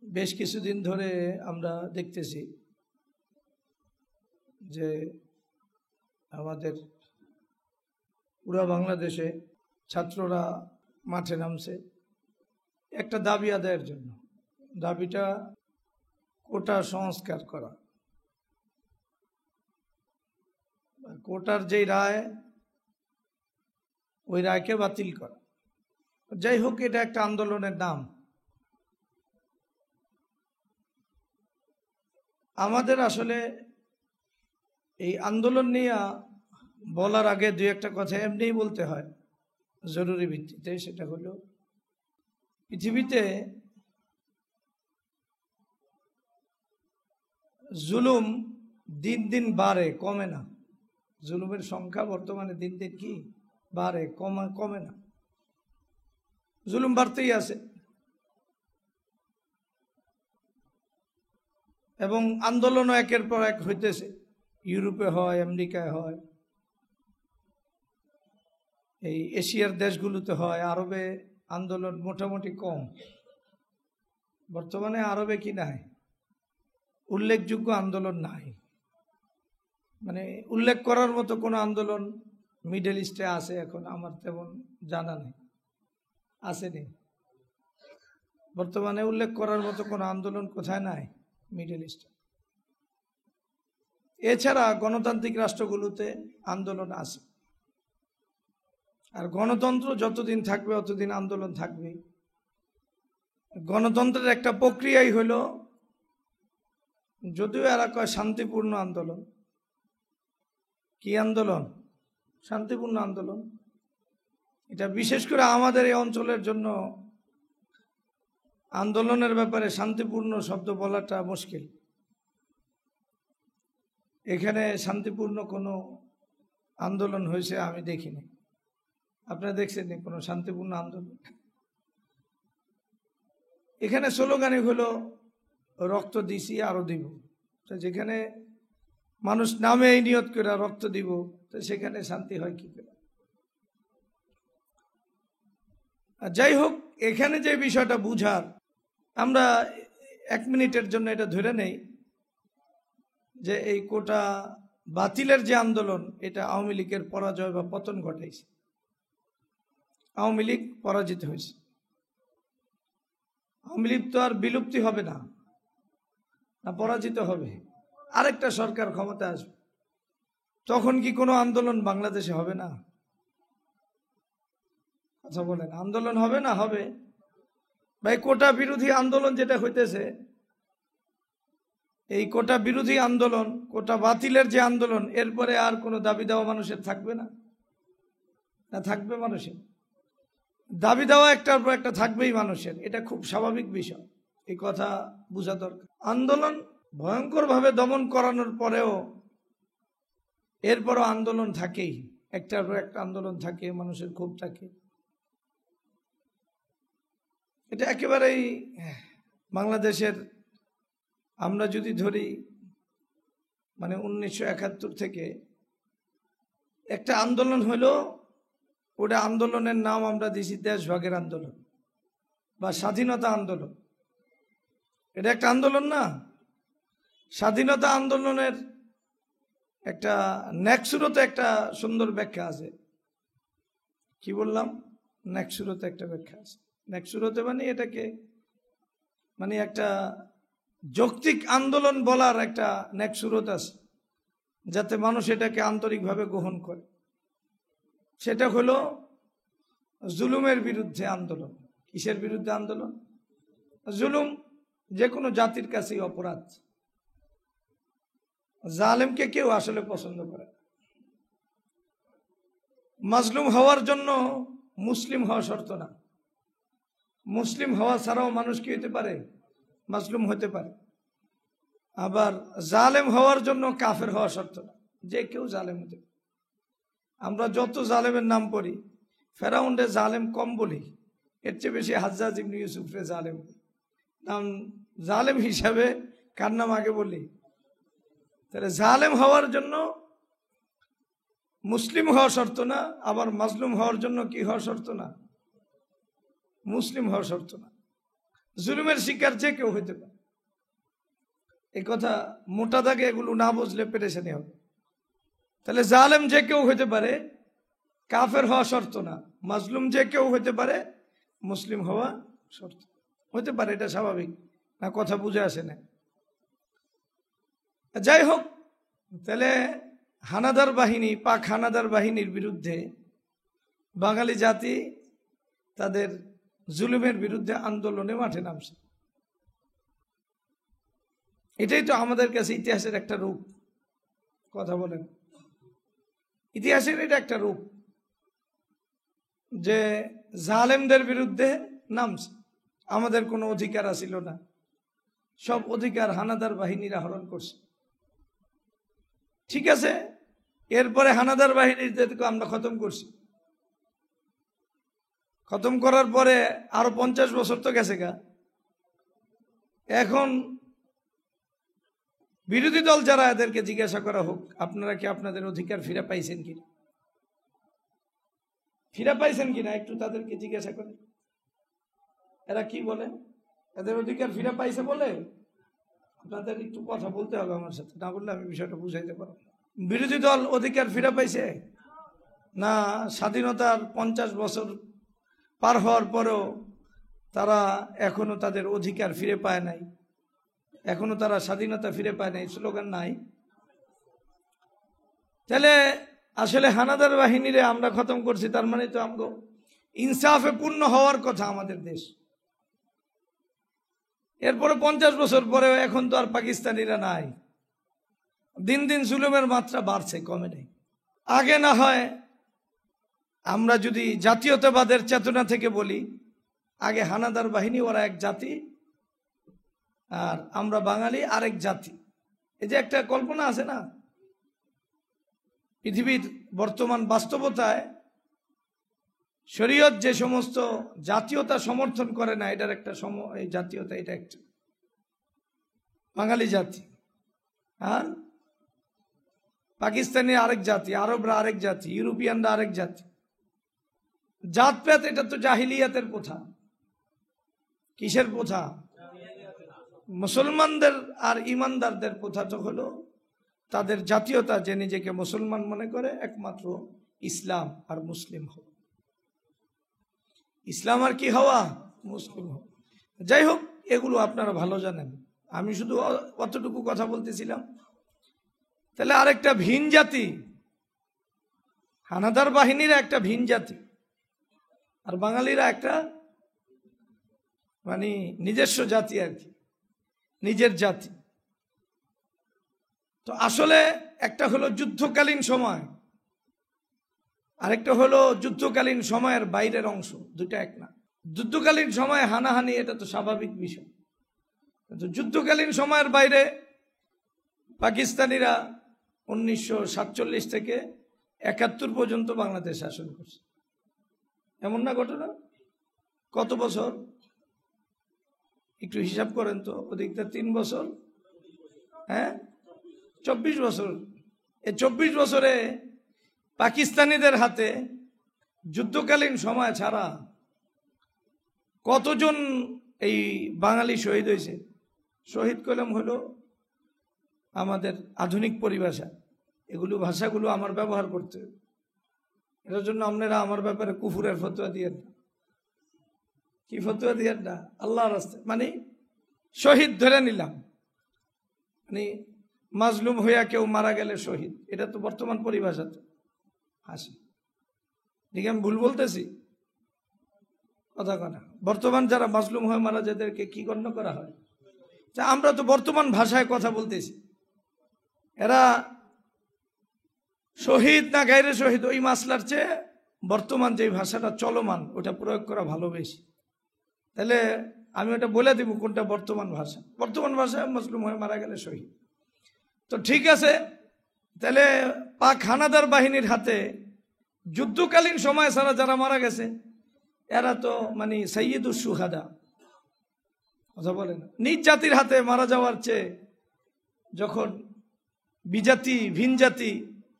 বেশ কিছুদিন ধরে আমরা দেখতেছি যে আমাদের পুরো বাংলাদেশে ছাত্ররা মাঠে নামছে একটা দাবি আদায়ের জন্য। দাবিটা কোটা সংস্কার করা, কোটার যেই রায় ওই রায়কে বাতিল করা। যাই হোক, এটা একটা আন্দোলনের নাম। আমাদের আসলে এই আন্দোলন নিয়ে বলার আগে দুই একটা কথা এমনিই বলতে হয় জরুরি ভিত্তিতে। সেটা হলো, পৃথিবীতে জুলুম দিন দিন বাড়ে, কমে না। জুলুমের সংখ্যা বর্তমানে দিন দিন কি বাড়ে, কমে না। জুলুম বাড়তেই আছে এবং আন্দোলনও একের পর এক হইতেছে। ইউরোপে হয়, আমেরিকায় হয়, এই এশিয়ার দেশগুলোতে হয়। আরবে আন্দোলন মোটামুটি কম। বর্তমানে আরবে কি নাই, উল্লেখযোগ্য আন্দোলন নাই। মানে উল্লেখ করার মতো কোনো আন্দোলন মিডল ইস্টে আছে এখন আমার তেমন জানা নেই, আসেনি। বর্তমানে উল্লেখ করার মতো কোনো আন্দোলন কোথায় নাই মিডল ইস্টে। এছাড়া গণতান্ত্রিক রাষ্ট্রগুলোতে আন্দোলন আছে, আর গণতন্ত্র যতদিন থাকবে ততদিন আন্দোলন থাকবে। গণতন্ত্রের একটা প্রক্রিয়াই হলো, যদিও এরা কয় শান্তিপূর্ণ আন্দোলন। কি আন্দোলন? শান্তিপূর্ণ আন্দোলন। এটা বিশেষ করে আমাদের এই অঞ্চলের জন্য আন্দোলনের ব্যাপারে শান্তিপূর্ণ শব্দ বলাটা মুশকিল। এখানে শান্তিপূর্ণ কোনো আন্দোলন হয়েছে আমি দেখিনি। আপনারা দেখছেন কোনো শান্তিপূর্ণ আন্দোলন? এখানে স্লোগানই হলো রক্ত দিছি আরো দিব। তো যেখানে মানুষ নামে এই নিয়ত করে রক্ত দিব, তো সেখানে শান্তি হয় কি করে? যাই হোক, এখানে যে বিষয়টা বুঝার, আমরা 1 মিনিটের জন্য এটা ধরে নেই যে এই কোটা বাতিলের যে আন্দোলন, এটা আওয়ামী লীগের পরাজয় বা পতন ঘটাইছে। আওয়ামী লীগ পরাজিত হয়েছে। আওয়ামী লীগ তো আর বিলুপ্তি হবে না, না পরাজিত হবে। আরেকটা সরকার ক্ষমতা আসবে, তখন কি কোনো আন্দোলন বাংলাদেশে হবে না? আচ্ছা বলেন, আন্দোলন হবে না? হবে। ভাই, কোটা বিরোধী আন্দোলন যেটা হইতেছে, এই কোটা বিরোধী আন্দোলন, কোটা বাতিলের যে আন্দোলন, এরপরে আর কোনো দাবি দেওয়া মানুষের থাকবে না? না থাকবে মানুষের? দাবি দেওয়া একটার পর একটা থাকবেই মানুষের, এটা খুব স্বাভাবিক বিষয়। এই কথা বোঝা দরকার। আন্দোলন ভয়ঙ্করভাবে দমন করানোর পরেও এরপরও আন্দোলন থাকেই, একটার পর একটা আন্দোলন থাকে, মানুষের ক্ষোভ থাকে। এটা একেবারেই বাংলাদেশের, আমরা যদি ধরি মানে 1971 থেকে একটা আন্দোলন হলো, ওটা আন্দোলনের নাম আমরা দিয়েছি দেশভাগের আন্দোলন বা স্বাধীনতা আন্দোলন। এটা একটা আন্দোলন না? স্বাধীনতা আন্দোলনের একটা নেক্সুরতে একটা সুন্দর ব্যাখ্যা আছে। কি বললাম? নেক্সুরতে একটা ব্যাখ্যা আছে। নেক্সুরতে মানে এটাকে মানে একটা যৌক্তিক আন্দোলন বলার একটা নেক্সুরত আছে, যাতে মানুষ এটাকে আন্তরিকভাবে গ্রহণ করে। সেটা হলো জুলুমের বিরুদ্ধে আন্দোলন। কিসের বিরুদ্ধে আন্দোলন? জুলুম যে কোনো জাতির কাছেই অপরাধ। জালেমকে কেউ আসলে পছন্দ করে। মাজলুম হওয়ার জন্য মুসলিম হওয়া শর্ত না। মুসলিম হওয়া ছাড়াও মানুষ কি হতে পারে? মাজলুম হতে পারে। আবার জালেম হওয়ার জন্য কাফের হওয়া শর্ত না, যে কেউ জালেম হতে পারে। আমরা যত জালেমের নাম পড়ি, ফেরাউনরে জালেম কম বলি, এর চেয়ে বেশি হাজ্জাজ ইবনে ইউসুফরে জালেম নাম। জালেম হিসাবে কার নাম আগে বলি? তাহলে জালেম হওয়ার জন্য মুসলিম হওয়া শর্ত না, আবার মাজলুম হওয়ার জন্য কি হওয়া শর্ত না? মুসলিম হওয়া শর্ত না। জুলুমের শিকার যে কেউ হইতে পারে। এই কথা মোটা দাগে এগুলো না বুঝলে পেরেশানি হবে। তাহলে জালেম যে কেউ হইতে পারে, কাফের হওয়া শর্ত না। মাজলুম যে কেউ হইতে পারে, মুসলিম হওয়া শর্ত। হইতে পারে, এটা স্বাভাবিক না? কথা বুঝে আসে না? যাই হোক, তাহলে হানাদার বাহিনী, পাক হানাদার বাহিনীর বিরুদ্ধে বাঙালি জাতি তাদের জুলুমের বিরুদ্ধে আন্দোলনে মাঠে নামছে। এটাই তো আমাদের কাছে ইতিহাসের একটা রূপ। কথা বলেন, ইতিহাসের এটা একটা রূপ যে জালেমদের বিরুদ্ধে নামছে। আমাদের কোনো অধিকার ছিল না, সব অধিকার হানাদার বাহিনীরা হরণ করছে। ঠিক আছে, এরপরে হানাদার বাহিনীদেরকে আমরা খতম করছি। খতম করার পরে আরো 50 বছর তো গেছে গা। এখন বিরোধী দল যারা, এদেরকে জিজ্ঞাসা করা হোক, আপনারা কি আপনাদের অধিকার ফিরে পাইছেন কিনা? ফিরে পাইছেন কিনা একটু তাদেরকে জিজ্ঞাসা করেন। এরা কি বলে? এদের অধিকার ফিরে পাইছে বলে? আপনাদের একটু কথা বলতে হবে আমার সাথে, না বললে আমি বিষয়টা বুঝাইতে পারবো। বিরোধী দল অধিকার ফিরে পাইছে না? স্বাধীনতার 50 বছর পার হওয়ার পরেও তারা এখনো তাদের অধিকার ফিরে পায় নাই, এখনো তারা স্বাধীনতা ফিরে পায় নাই, স্লোগান নাই। তাহলে আসলে হানাদার বাহিনীরে আমরা খতম করছি, তার মানে তো আমগো ইনসাফে পূর্ণ হওয়ার কথা আমাদের দেশ। এরপরে 50 বছর পরেও এখন তো আর পাকিস্তানিরা নাই। দিন দিন জুলুমের মাত্রা বাড়ছে, কমে নেই। আগে না হয় আমরা যদি জাতীয়তাবাদের চেতনা থেকে বলি, আগে হানাদার বাহিনী ওরা এক জাতি আর আমরা বাঙালি আরেক জাতি। এই যে একটা কল্পনা আছে না, পৃথিবীর বর্তমান বাস্তবতায় শরীয়ত যে সমস্ত জাতীয়তা সমর্থন করে না, এটার একটা এই জাতীয়তা, এটা একটা বাঙালি জাতি। আর পাকিস্তানি আরেক জাতি, আরবরা আরেক জাতি, ইউরোপিয়ানরা আরেক জাতি। জাতপাত এটা তো জাহিলিয়াতের প্রথা। কিসের প্রথা? মুসলমানদের আর ইমানদারদের প্রথা তো হলো তাদের জাতীয়তা, যে নিজেকে মুসলমান মনে করে, একমাত্র ইসলাম আর মুসলিম হওয়া। ইসলাম আর কি হওয়া? মুসলিম হওয়া। যাই হোক, এগুলো আপনারা ভালো জানেন, আমি শুধু অতটুকু কথা বলতেছিলাম। তাহলে আরেকটা ভিন জাতি, হানাদার বাহিনীরা একটা ভিন জাতি, আর বাঙালিরা একটা মানে নিজস্ব জাতি আর কি, নিজের জাতি। তো আসলে একটা হলো যুদ্ধকালীন সময়, আরেকটা হলো যুদ্ধকালীন সময়ের বাইরের অংশ, দুটা এক না। যুদ্ধকালীন সময়ে হানাহানি এটা তো স্বাভাবিক বিষয়, কিন্তু যুদ্ধকালীন সময়ের বাইরে পাকিস্তানিরা 1947 থেকে 71 পর্যন্ত বাংলাদেশ শাসন করছে। এমন না ঘটনা? কত বছর একটু হিসাব করেন তো, অধিকটা 3 বছর, হ্যাঁ 24 বছর। এই 24 বছরে পাকিস্তানিদের হাতে যুদ্ধকালীন সময় ছাড়া কতজন এই বাঙালি শহীদ হয়েছে? শহীদ কলম হলো আমাদের আধুনিক পরিভাষা, এগুলো ভাষাগুলো আমার ব্যবহার করতে। এটার জন্য আপনারা আমার ব্যাপারে কুফুরের ফতোয়া দিয়েন না। কি ফতোয়া দিয়েন না? আল্লাহর রাস্তায়, মানে শহীদ ধরে নিলাম, মানে মাজলুম হইয়া কেউ মারা গেলে শহীদ, এটা তো বর্তমান পরিভাষাতে হাসি। ঠিক আমি ভুল বলতেছি? কথা কথা বর্তমান যারা মাজলুম হয়ে মারা যায় তাদেরকে কি গণ্য করা হয়? আমরা তো বর্তমান ভাষায় কথা বলতেছি। এরা শহীদ না গায়রে শহীদ, ওই মাসলার চেয়ে বর্তমান যে ভাষাটা চলমান ওটা প্রয়োগ করা ভালো বেশি। তাহলে আমি ওটা বলে দিব কোনটা বর্তমান ভাষা। বর্তমান ভাষায় মাজলুম হয়ে মারা গেলে শহীদ। তো ঠিক আছে, তাহলে পাক হানাদার বাহিনীর হাতে যুদ্ধকালীন সময় ছাড়া যারা মারা গেছে এরা তো মানে সৈয়দুস শুহাদা। কথা বলে না, নিজ জাতির হাতে মারা যাওয়ার চেয়ে যখন বিজাতি, ভিন জাতি,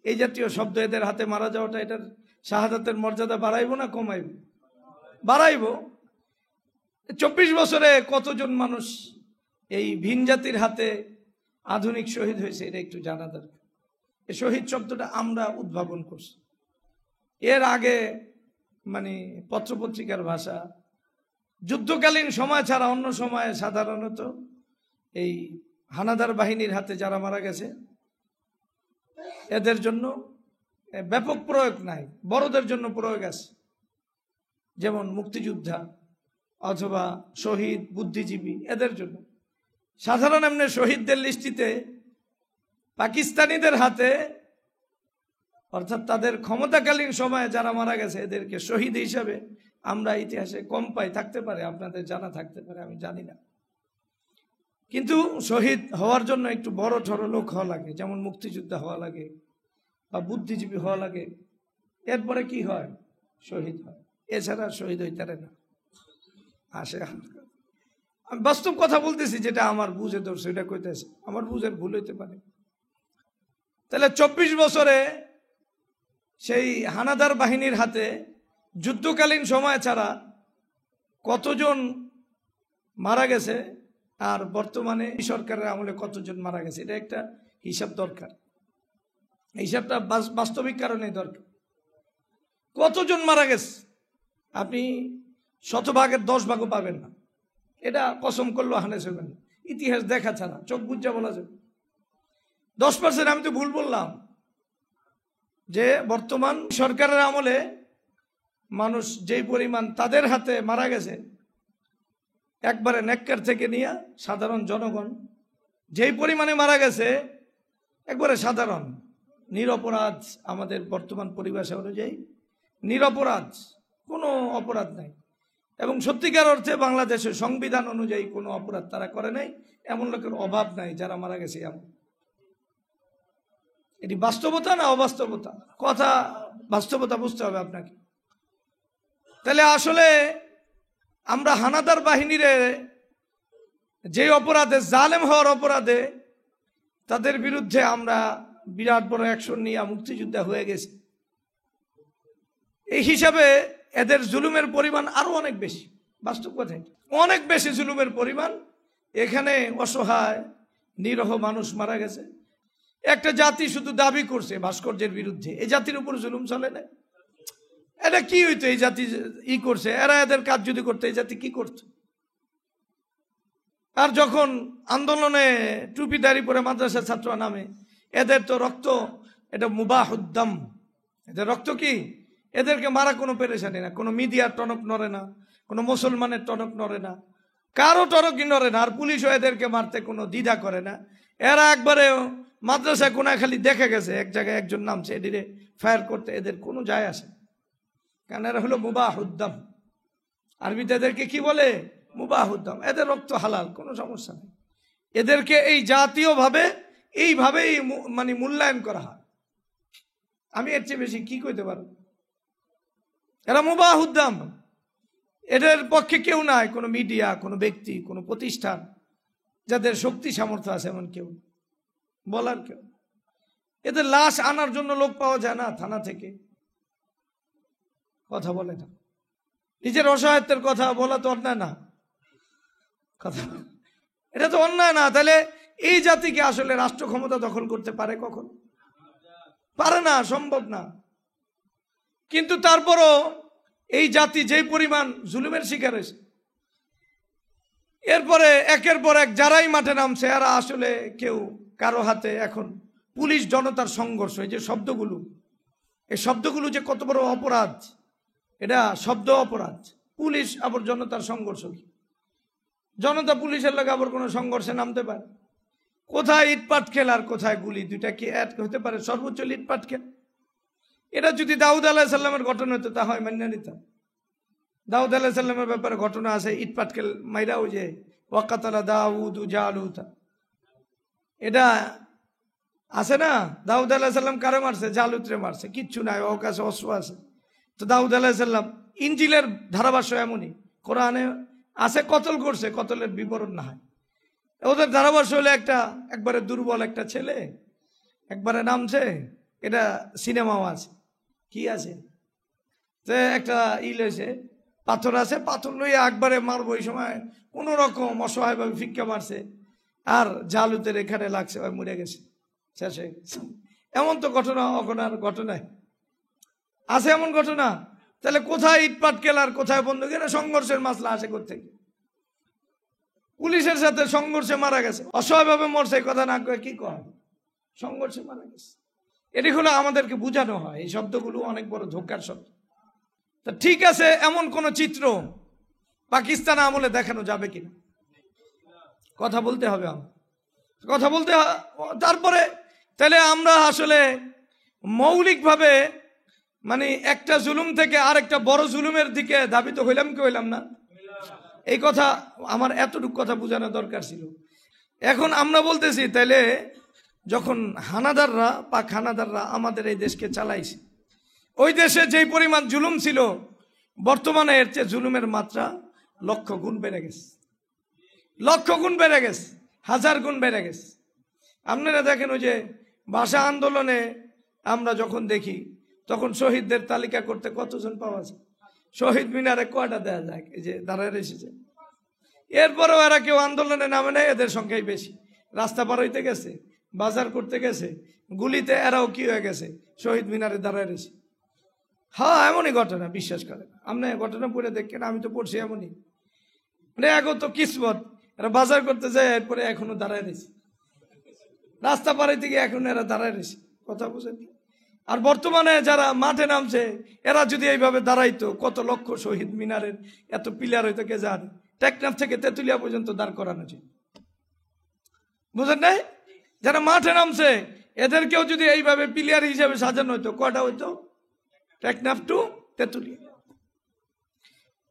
এই জাতীয় শব্দ এদের হাতে মারা যাওয়াটা, এটার শাহাদাতের মর্যাদা বাড়াইব না কমাইব? বাড়াইব। 24 বছরে কতজন মানুষ এই ভিন জাতির হাতে আধুনিক শহীদ হয়েছে এটা একটু জানা দরকার। এই শহীদ শব্দটা আমরা উদ্ভাবন করছি। এর আগে মানে পত্রপত্রিকার ভাষা, যুদ্ধকালীন সময় ছাড়া অন্য সময়ে সাধারণত এই হানাদার বাহিনীর হাতে যারা মারা গেছে এদের জন্য ব্যাপক প্রয়োগ নাই, বড়দের জন্য প্রয়োগ আছে, যেমন মুক্তিযোদ্ধা অথবা শহীদ, বুদ্ধিজীবী, এদের জন্য। সাধারণ এমনি শহীদদের লিস্টিতে পাকিস্তানিদের হাতে, অর্থাৎ তাদের ক্ষমতাকালীন সময়ে যারা মারা গেছে এদেরকে শহীদ হিসাবে আমরা ইতিহাসে কম পাই, থাকতে পারে আপনাদের জানা থাকতে পারে, আমি জানি না। কিন্তু শহীদ হওয়ার জন্য একটু বড় ঠড় লোক হওয়া লাগে, যেমন মুক্তিযোদ্ধা হওয়া লাগে বা বুদ্ধিজীবী হওয়া লাগে, এরপরে কি হয়? শহীদ হয়। এছাড়া শহীদ হইতে পারে না। আসে, আমি বাস্তব কথা বলতেছি, যেটা আমার বুঝে ধরছে সেটা কইতেছে, আমার বুঝের ভুল হইতে পারে। তাহলে 24 বছরে সেই হানাদার বাহিনীর হাতে যুদ্ধকালীন সময় ছাড়া কতজন মারা গেছে, আর বর্তমানে সরকারের আমলে কতজন মারা গেছে, এটা একটা হিসাব দরকার। হিসাবটা বাস্তবিক কারণে দরকার। কতজন মারা গেছে আপনি 100 ভাগের 10 ভাগও পাবেন না, এটা কসম করলেও হানে চলবেন না। ইতিহাস দেখা ছাড়া চোখ বুঝা বলা যাবে। 10% আমি তো ভুল বললাম, যে বর্তমান সরকারের আমলে মানুষ যেই পরিমাণ তাদের হাতে মারা গেছে, একবারে নেককার থেকে নিয়ে সাধারণ জনগণ যেই পরিমাণে মারা গেছে, একবারে সাধারণ নিরপরাধ, আমাদের বর্তমান পরিভাষা অনুযায়ী নিরপরাধ, কোনো অপরাধ নাই, এবং সত্যিকার অর্থে বাংলাদেশের সংবিধান অনুযায়ী কোনো অপরাধ তারা করে নাই, এমন লোকের অভাব নাই যারা মারা গেছে। এমন এটি বাস্তবতা না অবাস্তবতা? কথা বাস্তবতা বুঝতে হবে আপনাকে। তাহলে আসলে আমরা হানাদার বাহিনীর যে অপরাধে, জালেম হওয়ার অপরাধে, তাদের বিরুদ্ধে আমরা বিরাট বড় অ্যাকশন নিয়ে মুক্তিযোদ্ধা হয়ে গেছি। এই হিসাবে এদের জুলুমের পরিমাণ আরো অনেক বেশি, বাস্তব কথাই অনেক বেশি জুলুমের পরিমাণ। এখানে অসহায় নিরহ মানুষ মারা গেছে। একটা জাতি শুধু দাবি করছে ভাস্কর্যের বিরুদ্ধে, এই জাতির উপর জুলুম চলে না। এটা কি হইতো? এই জাতি করছে, এরা এদের কাজ যদি করতো এই জাতি কি করতো? আর যখন আন্দোলনে টুপি দাড়ি পরে মাদ্রাসা ছাত্র নামে, এদের তো রক্ত, এটা মুবাহুদ্দাম, এদের রক্ত কি? এদেরকে মারা কোনো পেরেশানি না, কোনো মিডিয়ার টনক নড়ে না, কোনো মুসলমানের টনক নড়ে না, কারো টনকই নড়ে না। আর পুলিশও এদেরকে মারতে কোনো দ্বিধা করে না। এরা একবারে মাদ্রাসা কোনায় খালি দেখে গেছে এক জায়গায় একজন নামছে, এদিকে ফায়ার করতে এদের কোনো যায় আসে, কারণ এরা হলো মুবাহুদ্দাম। আরবিতে এদেরকে কি বলে? মুবাহুদ্দাম। এদের রক্ত হালাল, কোনো সমস্যা নেই। এদেরকে এই জাতীয়ভাবে এইভাবেই মানে মূল্যায়ন করা হয়। আমি এর চেয়ে বেশি কি কইতে পারব? এরা মুবাহুদ্দাম, এদের পক্ষে কেউ নাই, কোনো মিডিয়া, কোনো ব্যক্তি, কোনো প্রতিষ্ঠান যাদের শক্তি সামর্থ্য আছে, এমন কেউ বলার কেউ। এদের লাশ আনার জন্য লোক পাওয়া যায় না থানা থেকে, কথা বলে না। নিজের অসহায়ত্বের কথা বলা তো অন্যায় না? কথা, এটা তো অন্যায় না? তাহলে এই জাতিকে আসলে রাষ্ট্র ক্ষমতা দখল করতে পারে কখন? পারে না, সম্ভব না। কিন্তু তারপরও এই জাতি যে পরিমাণ জুলুমের শিকার হয়েছে, এরপরে একের পর এক যারাই মাঠে নামছে, এরা আসলে কেউ কারো হাতে এখন পুলিশ জনতার সংঘর্ষ, এই যে শব্দগুলো, এই শব্দগুলো যে কত বড় অপরাধ, এটা শব্দ অপরাধ। পুলিশ আবার জনতার সংঘর্ষ কি? জনতা পুলিশের লাগে আবার কোনো সংঘর্ষে নামতে পারে? কোথায় ইটপাট খেল আর কোথায় গুলি, দুইটা কি এক হতে পারে? সর্বোচ্চ ইটপাট খেল। এটা যদি দাউদ আলাইহিস সালামের ঘটনা হতো তা হয় মান্য নিতাম। দাউদ আলাইহিস সালামের ব্যাপারে ঘটনা আছে, ইটপাট খেল মাইরা, ওই যে ওয়াকাতালা দাউদ জালুতা, এটা আছে না? দাউদ আলাইহিস সালাম কারে মারছে? জালুতরে মারছে, কিচ্ছু নাই, ওর কাছে অস্ত্র আছে। তো দাউদ আলাইহিস সালাম, ইনজিলের ধারাভাষ্য এমনই, কোরআনে আছে কতল করছে, কতলের বিবরণ না হয়। ওদের ধারাভাষ্য হলে একবারে দুর্বল একটা ছেলে একবারে নামছে, এটা সিনেমাও আছে, কি আছে, তো একটা হয়েছে পাথর আছে, পাথর লইয়া একবারে মারবো, ওই সময় কোনো রকম অসহায়ভাবে ফিক্কা মারছে, আর জালুতের এখানে লাগছে, ওই মরে গেছে, শেষ হয়ে গেছে। এমন তো ঘটনা অগণার ঘটনায় আছে, এমন ঘটনা। তাহলে কোথায় ইটপাট কেলার, কোথায় বন্দুকের সংঘর্ষের মাসলা আসে কোথেকে? পুলিশের সাথে সংঘর্ষে মারা গেছে, অসহায়ভাবে মরছে, কথা না কয়ে কি কয় সংঘর্ষে মারা গেছে। এটি হলো আমাদেরকে বোঝানো হয়, এই শব্দগুলো অনেক বড় ধোঁকার শব্দ। তা ঠিক আছে, এমন কোন চিত্র পাকিস্তান আমলে দেখানো যাবে কিনা কথা বলতে হবে, কথা বলতে। তারপরে তাহলে আমরা আসলে মৌলিকভাবে মানে একটা জুলুম থেকে আরেকটা বড় জুলুমের দিকে ধাবিত হইলাম কি হইলাম না? এই কথা আমার এতটুকু কথা বোঝানো দরকার ছিল। এখন আমরা বলতেছি, তাইলে যখন হানাদাররা পাক হানাদাররা আমাদের এই দেশকে চালাইছে, ওই দেশে যেই পরিমাণ জুলুম ছিল, বর্তমানে এর চেয়ে জুলুমের মাত্রা লক্ষ গুণ বেড়ে গেছে, লক্ষ গুণ বেড়ে গেছে, হাজার গুণ বেড়ে গেছে। আপনারা দেখেন, ওই যে ভাষা আন্দোলনে আমরা যখন দেখি, তখন শহীদদের তালিকা করতে কতজন পাওয়া যায়? শহীদ মিনারে কয়টা দেওয়া যায়? এই যে দাঁড়ায় এসেছে, এরপরেও এরা কেউ আন্দোলনে নামে নেই, এদের সংখ্যাই বেশি। রাস্তা পার হইতে গেছে, বাজার করতে গেছে, গুলিতে এরাও কি হয়ে গেছে, শহীদ মিনারে দাঁড়ায় রয়েছে। হ্যাঁ, এমনই ঘটনা, বিশ্বাস করেন। আপনি ঘটনা পড়ে দেখেন, আমি তো পড়ছি এমনই। মানে এখন তো কিসমত, এরা বাজার করতে যায়, এরপরে এখনো দাঁড়ায় রয়েছে, রাস্তা পার হইতে গিয়ে এখন এরা দাঁড়ায় রয়েছে, কথা বুঝেনি। আর বর্তমানে যারা মাঠে নামছে, এরা যদি এইভাবে দাঁড়াইতো, কত লক্ষ শহীদ মিনারের এত পিলার হইতো কে জানে। টেকনাফ থেকে তেতুলিয়া পর্যন্ত দাঁড় করানো ছিল, বুঝেন নাই? যারা মাঠে নামছে, এদেরকেও যদি এইভাবে পিলিয়ার হিসেবে সাজানো হইতো, কয়টা হইতো? টেকনাফ টু তেতুলিয়া।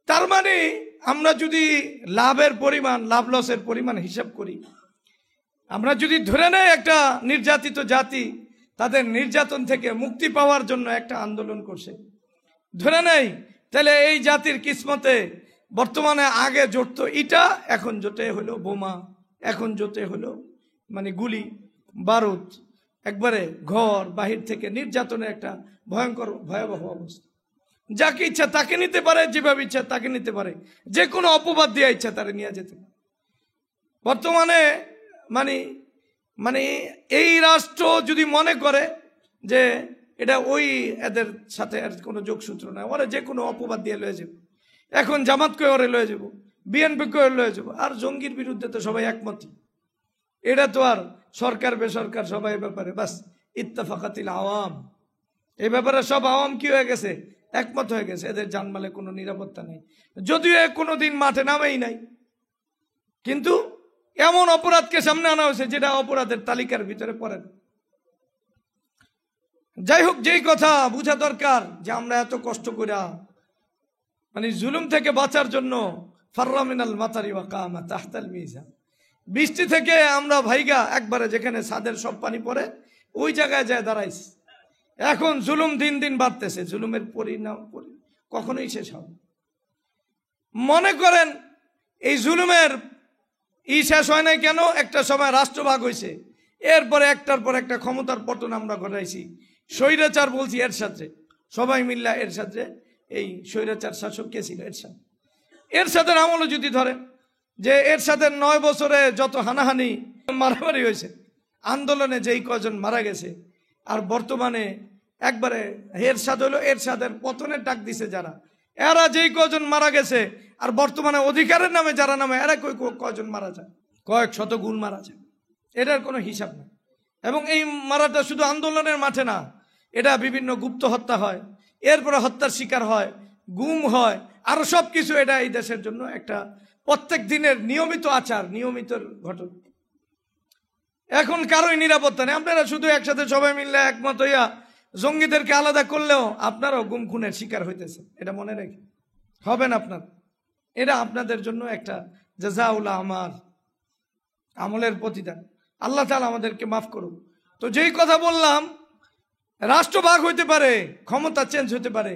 তার মানে আমরা যদি লাভের পরিমাণ, লাভ লসের পরিমাণ হিসাব করি, আমরা যদি ধরে নেই একটা নির্যাতিত জাতি তাদের নির্যাতন থেকে মুক্তি পাওয়ার জন্য একটা আন্দোলন করছে, ধরে নেই, তাহলে এই জাতির কিসমতে বর্তমানে আগে জড়তো ইটা, এখন জোটে হলো বোমা, এখন জোটে হলো মানে গুলি বারুদ, একবারে ঘর বাহির থেকে নির্যাতনের একটা ভয়ঙ্কর ভয়াবহ অবস্থা। যাকে ইচ্ছা তাকে নিতে পারে, যেভাবে ইচ্ছা তাকে নিতে পারে, যে কোনো অপবাদ দিয়ে ইচ্ছা তারা নিয়ে যেতে পারে। বর্তমানে মানে মানে এই রাষ্ট্র যদি মনে করে যে এটা ওই এদের সাথে আর কোনো যোগসূত্র নাই, ওরা যে কোনো অপবাদ দিয়ে লয়ে যাবো। এখন জামাতকে ওরে লয়ে যাবো, বিএনপিকে ওরে লয়ে যাবো, আর জঙ্গির বিরুদ্ধে তো সবাই একমত। এটা তো আর সরকার বেসরকার সবাই ব্যাপারে বাস ইত্তেফাকাতিল আওয়াম, এই ব্যাপারে সব আওয়াম কি হয়ে গেছে, একমত হয়ে গেছে, এদের জানমালে কোনো নিরাপত্তা নেই, যদিও কোনোদিন মাঠে নামেই নাই। কিন্তু এমন অপরাধকে সামনে আনা হয়েছে যেটা অপরাধের তালিকার ভিতরে পড়ে না। যাই হোক, যেই কথা বোঝা দরকার যে আমরা এত কষ্ট করে মানে জুলুম থেকে বাঁচার জন্য ফাররামিনাল মাতারি ওয়া কামা তাহতাল মিজান, বৃষ্টি থেকে আমরা ভাইগা একবারে যেখানে ছাদের সব পানি পড়ে ওই জায়গায় যায় দাঁড়াইছি। এখন জুলুম দিন দিন বাড়তেছে, জুলুমের পরিণাম কখনোই শেষ হবে। মনে করেন এই জুলুমের শেষ হয় নাই কেন? একটা সময় রাষ্ট্রভাগ হয়েছে, এরপরে একটার পর একটা ক্ষমতার পতন আমরা ঘটাইছি। স্বৈরাচার বলছি এর সাথে, সবাই মিল্লা এর সাথে, এই স্বৈরাচার শাসক কে ছিল এর সাথে আমলও যদি ধরেন যে এর সাথে 9 বছরে যত হানাহানি মারামারি হয়েছে, আন্দোলনে যেই কজন মারা গেছে, আর বর্তমানে একবারে এরশাদ হলো এরশাদের পতনের ডাক দিছে যারা, এরা যেই কজন মারা গেছে, আর বর্তমানে অধিকারের নামে যারা নামে, এরা কজন মারা যায়, কয়েক শত গুণ মারা যায়, এটার কোনো হিসাব নেই। এবং এই মারাটা শুধু আন্দোলনের মাঠে না, এটা বিভিন্ন গুপ্ত হত্যা হয়, এরপরে হত্যার শিকার হয়, গুম হয়, আরো সব কিছু। এটা এই দেশের জন্য একটা প্রত্যেক দিনের নিয়মিত আচার, নিয়মিত ঘটনা। এখন কারোই নিরাপত্তা নেই। আপনারা শুধু একসাথে সবাই মিললে একমত হইয়া জঙ্গিদেরকে আলাদা করলেও আপনারাও গুম খুনের শিকার হইতেছে, এটা মনে রেখে হবেন আপনার। এটা আপনাদের জন্য একটা জাযাউল আমাল, আমলের প্রতিদান। আল্লাহ তাআলা আমাদেরকে মাফ করুন। তো যেই কথা বললাম, রাষ্ট্রভাগ হইতে পারে, ক্ষমতা চেঞ্জ হতে পারে,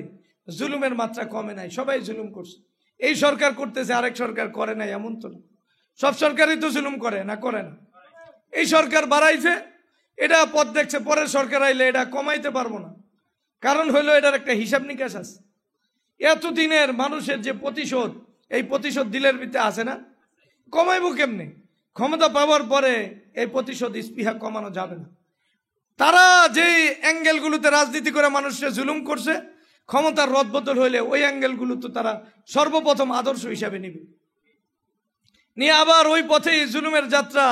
জুলুমের মাত্রা কমে নাই, সবাই জুলুম করছে। এই সরকার করতেছে, আরেক সরকার করে নাই এমন তো না, সব সরকারই তো জুলুম করে না, করে না। এই সরকার বাড়াইছে, এটা পথ দেখছে, পরের সরকার আইলে এটা কমাইতে পারবো না, কারণ হইলো এটার একটা হিসাব নিকাশ আছে। এতদিনের মানুষের যে প্রতিশোধ, এই প্রতিশোধ দিলের ভিতরে আছে না? কমাইব কেমনে? ক্ষমতা পাওয়ার পরে এই প্রতিশোধ স্পৃহা কমানো যাবে না। তারা যেই অ্যাঙ্গেলগুলোতে রাজনীতি করে মানুষকে জুলুম করছে, ক্ষমতার রদবদল হইলে ওই অ্যাঙ্গেলগুলো তো তারা সর্বপ্রথম আদর্শ হিসাবে নিবে, নিয়ে আবার ওই পথেই জুলুমের যাত্রা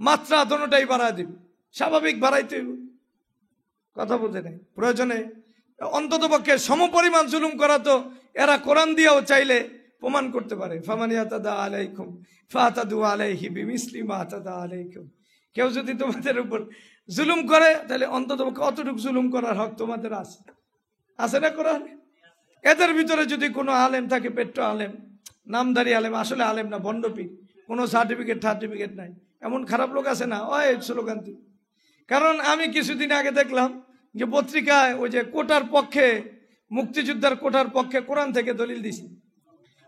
মাত্রা দোনোটাই বাড়ায় দিবে। স্বাভাবিক বাড়াইতে হইব, কথা বলতে নেই। প্রয়োজনে অন্তত পক্ষে সমপরিমাণ জুলুম করা তো এরা কোরআন দিয়েও চাইলে প্রমাণ করতে পারে। ফামান ইয়াতাদা আলাইকুম ফাতাদু আলাইহি বিমিসলি মা তাদা আলাইকুম। কেউ যদি তোমাদের উপর জুলুম করে তাহলে অন্তত কতটুকু জুলুম করার হক তোমাদের আছে না কোরআন? এদের ভিতরে যদি কোনো আলেম থাকে, পেট্রো আলেম, নামদারি আলেম, আসলে আলেম না, বন্ডপীর, কোনো সার্টিফিকেট নাই, এমন খারাপ লোক আছে না? ওই স্লোগান তুই। কারণ আমি কিছুদিন আগে দেখলাম যে পত্রিকায় ওই যে কোটার পক্ষে, মুক্তিযোদ্ধার কোটার পক্ষে কোরআন থেকে দলিল দিছে।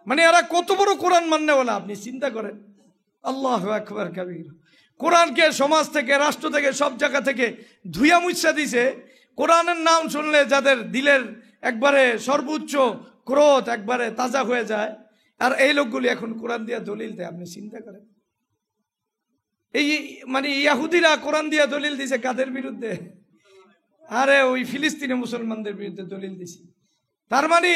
মানে এরা কত বড় কোরআন মাননে বলে আপনি চিন্তা করেন। আল্লাহু আকবার কাবীর। কোরআনকে সমাজ থেকে, রাষ্ট্র থেকে, সব জায়গা থেকে ধুইয়া মুছা দিছে। কোরআনের নাম শুনলে যাদের দিলের একবারে সর্বোচ্চ ক্রোধ একবারে তাজা হয়ে যায়, আর এই লোকগুলি এখন কোরআন দিয়া দলিল দেয়। আপনি চিন্তা করেন, এই মানে ইয়াহুদিরা কোরআন দিয়া দলিল দিছে কাদের বিরুদ্ধে? আরে ওই ফিলিস্তিনি মুসলমানদের বিরুদ্ধে দলিল দিছে। তার মানে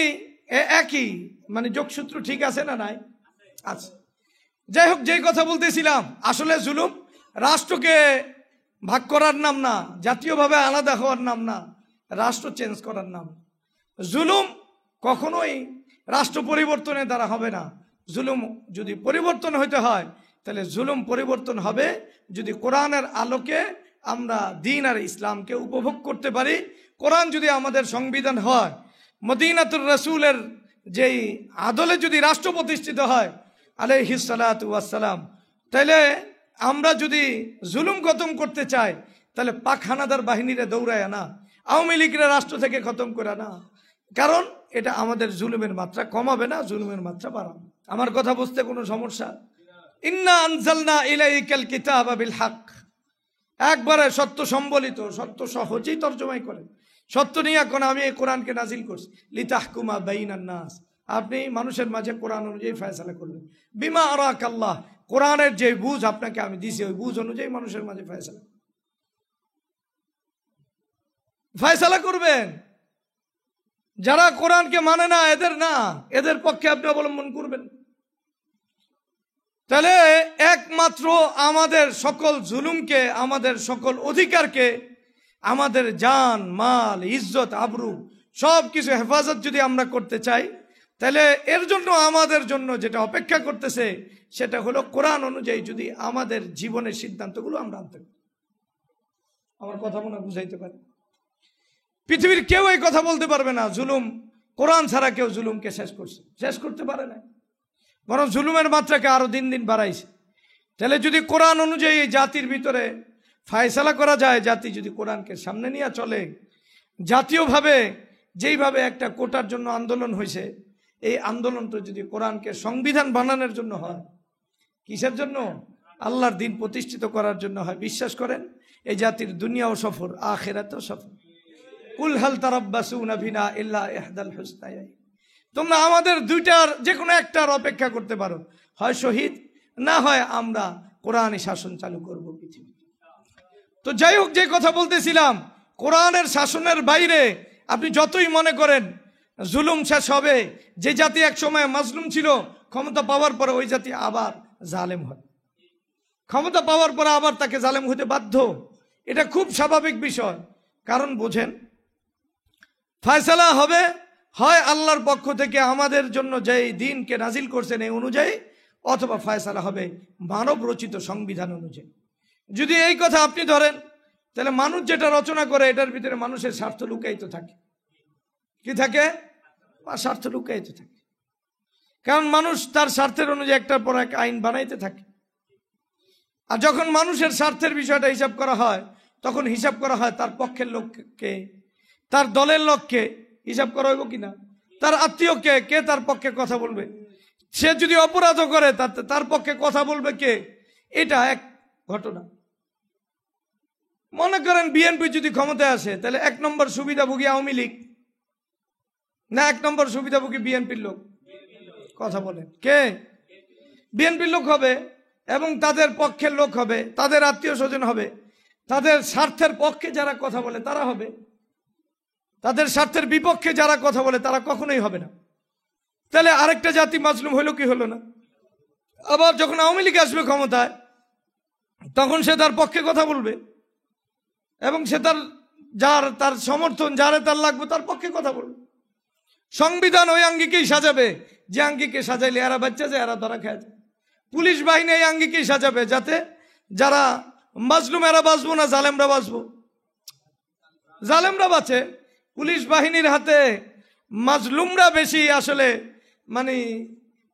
একই, মানে যোগসূত্র ঠিক আছে না নাই? আছে। যাই হোক, যেই কথা বলতেছিলাম, আসলে জুলুম রাষ্ট্রকে ভাগ করার নাম না, জাতীয়ভাবে আলাদা হওয়ার নাম না, রাষ্ট্র চেঞ্জ করার নাম। জুলুম কখনোই রাষ্ট্র পরিবর্তনের দ্বারা হবে না। জুলুম যদি পরিবর্তন হইতে হয় তাহলে জুলুম পরিবর্তন হবে যদি কোরআনের আলোকে আমরা দ্বীন আর ইসলামকে উপভোগ করতে পারি। কোরআন যদি আমাদের সংবিধান হয়, মদিনাতুর রাসূলের যেই আদলে যদি রাষ্ট্র প্রতিষ্ঠিত হয় আলাইহিস সালাতু ওয়াস সালাম, তাহলে আমরা যদি জুলুম খতম করতে চাই তাহলে পাক হানাদার বাহিনীরে দৌড়ায় না, আওয়ামী লীগের রাষ্ট্র থেকে খতম করে না। কারণ এটা আমাদের জুলুমের মাত্রা কমাবে না, জুলুমের মাত্রা বাড়াবে। আমার কথা বুঝতে কোনো সমস্যা? ইন্না আনজালনা ইলাইকাল কিতাবা বিল হক, একবারে সত্য সম্বলিত, সত্য সহজেই তর্জমাই করে, সত্য নিয়ে এখন আমি এই কোরআনকে নাজিল করছি লিতাহকুমা বাইনান নাস, আপনি মানুষের মাঝে কোরআন অনুযায়ী ফয়সালা করবেন। বিমা আরাকাল্লাহ, কোরআনের যে বুঝ আপনাকে আমি দিছি ওই বুঝ অনুযায়ী মানুষের মাঝে ফয়সালা করবেন। যারা কোরআনকে মানে না, এদের না, এদের পক্ষে আপনি অবলম্বন করবেন। তাহলে একমাত্র আমাদের সকল জুলুমকে, আমাদের সকল অধিকারকে, আমাদের জান মাল ইজ্জত আবরু সব কিছু হেফাজত যদি আমরা করতে চাই, তাহলে এর জন্য আমাদের জন্য যেটা অপেক্ষা করতেছে সেটা হলো কোরআন অনুযায়ী যদি আমাদের জীবনের সিদ্ধান্তগুলো আমরা আনতে পারি। আমার কথা মনে বুঝাইতে পারি? পৃথিবীর কেউ এই কথা বলতে পারবে না জুলুম কোরআন ছাড়া কেউ জুলুমকে শেষ করতে পারে না, বরং জুলুমের মাত্রাকে আরো দিন দিন বাড়াইছে। তাহলে যদি কোরআন অনুযায়ী জাতির ভিতরে ফয়সালা করা যায়, জাতি যদি কোরআনকে সামনে নিয়ে চলে, জাতীয়ভাবে যেইভাবে একটা কোটার জন্য আন্দোলন হয়েছে, এই আন্দোলনটা যদি কোরআনকে সংবিধান বানানোর জন্য হয়, কিসের জন্য? আল্লাহর দিন প্রতিষ্ঠিত করার জন্য হয়। বিশ্বাস করেন এই জাতির দুনিয়াও সফর, আখিরাতেও সফর। কুল হাল তারাব্বাসুনা বিনা ইল্লা ইহদাল হুসনায়াইন, তোমরা আমাদের দুইটার যে কোনো একটার অপেক্ষা করতে পারো, হয় শহীদ, না হয় আমরা কোরআনী শাসন চালু করব পৃথিবী। তো যাই হোক, যে কথা বলতেছিলাম, কোরআনের শাসনের বাইরে আপনি যতই মনে করেন জুলুম শেষ হবে, যে জাতি এক সময় মাজলুম ছিল ক্ষমতা পাওয়ার পরে ওই জাতি আবার জালেম হয়, ক্ষমতা পাওয়ার পরে আবার তাকে জালেম হতে বাধ্য। এটা খুব স্বাভাবিক বিষয়। কারণ বোঝেন, ফয়সালা হবে হয় আল্লাহর পক্ষ থেকে আমাদের জন্য যেই দিনকে নাজিল করছেন এই অনুযায়ী, অথবা ফয়সালা হবে মানব রচিত সংবিধান অনুযায়ী। যদি এই কথা আপনি ধরেন, তাহলে মানুষ যেটা রচনা করে এটার ভিতরে মানুষের স্বার্থ লুকায়িত থাকে। কি থাকে? স্বার্থ লুকায়িত থাকে। কারণ মানুষ তার স্বার্থের অনুযায়ী একটার পর এক আইন বানাইতে থাকে। আর যখন মানুষের স্বার্থের বিষয়টা হিসাব করা হয়, তখন হিসাব করা হয় তার পক্ষের লোককে, তার দলের লোককে হিসাব করা হইব কিনা, তার আত্মীয়কে, কে তার পক্ষে কথা বলবে, সে যদি অপরাধও করে তার পক্ষে কথা বলবে কে। এটা এক ঘটনা। মনে করেন বিএনপি যদি ক্ষমতায় আসে, তাহলে 1 নম্বর সুবিধাভোগী আওয়ামী লীগ, না 1 নম্বর সুবিধাভোগী বিএনপির লোক? কথা বলেন, কে? বিএনপির লোক হবে এবং তাদের পক্ষের লোক হবে, তাদের আত্মীয় স্বজন হবে, তাদের স্বার্থের পক্ষে যারা কথা বলে তারা হবে, তাদের স্বার্থের বিপক্ষে যারা কথা বলে তারা কখনোই হবে না। তাহলে আরেকটা জাতি মাজলুম হলো কি হলো না? আবার যখন আওয়ামী লীগ আসবে ক্ষমতায়, তখন সে তার পক্ষে কথা বলবে এবং সে তার সমর্থন যারে তার লাগবে তার পক্ষে কথা বলবে। সংবিধান ওই আঙ্গিকেই সাজাবে যে আঙ্গিকে সাজাইলে এরা বাচ্চা যায়, এরা ধরা খায়। পুলিশ বাহিনী এই আঙ্গিকেই সাজাবে যাতে যারা মাজলুম এরা বাঁচবো না, জালেমরা বাঁচবো। জালেমরা বাঁচে, পুলিশ বাহিনীর হাতে মাজলুমরা বেশি আসলে মানে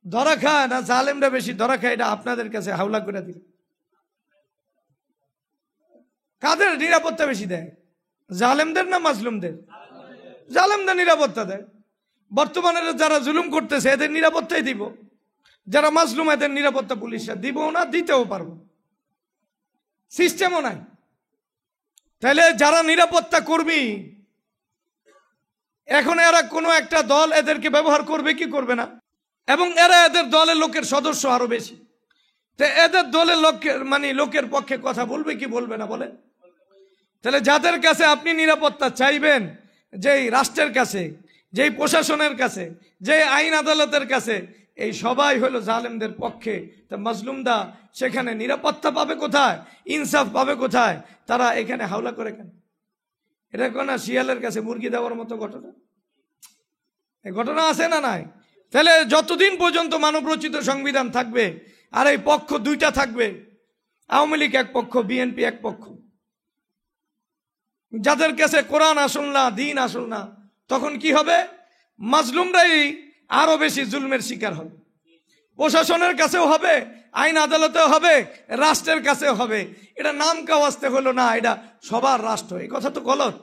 ধরা খায় না জালেমরা বেশি ধরা খায়, এটা আপনাদের কাছে হাওলা করে দিল। কাদের নিরাপত্তা বেশি দেয়, জালেমদের না মাজলুমদের? জালেমদের নিরাপত্তা দেয়। বর্তমানে যারা জুলুম করতেছে এদের নিরাপত্তাই দিব, যারা মাজলুম এদের নিরাপত্তা পুলিশরা দিব না, দিতেও পারবো, সিস্টেমও নাই। তাহলে যারা নিরাপত্তা কর্মী, এখন এরা কোনো একটা দল এদেরকে ব্যবহার করবে কি করবে না, এবং এরা এদের দলের লোকের সদস্য আরো বেশি, তো এদের দলের লোকের পক্ষে কথা বলবে কি বলবে না বলে? তাহলে যাদের কাছে আপনি নিরাপত্তা চাইবেন, যেই রাষ্ট্রের কাছে, যেই প্রশাসনের কাছে, যে আইন আদালতের কাছে, এই সবাই হলো জালেমদের পক্ষে। তা মাজলুমদা সেখানে নিরাপত্তা পাবে কোথায়, ইনসাফ পাবে কোথায়? তারা এখানে হাওলা করে কেন? এটা কোন শিয়ালের কাছে মুরগি দেওয়ার মতো ঘটনা? এই ঘটনা আছে না নাই? তাহলে যতদিন পর্যন্ত মানব রচিত সংবিধান থাকবে আর এই পক্ষ দুইটা থাকবে, আওয়ামী লীগ এক পক্ষ, বিএনপি এক পক্ষ, যাদের কাছে কোরআন আসল না, দিন আসল না, তখন কি হবে? মাজলুমরাই আরো বেশি জুলমের শিকার হবে। প্রশাসনের কাছেও হবে, আইন আদালতেও হবে, রাষ্ট্রের কাছেও হবে। এটা নাম কাওয়াজতে হলো না, এটা সবার রাষ্ট্র। এই কথা তো গলত।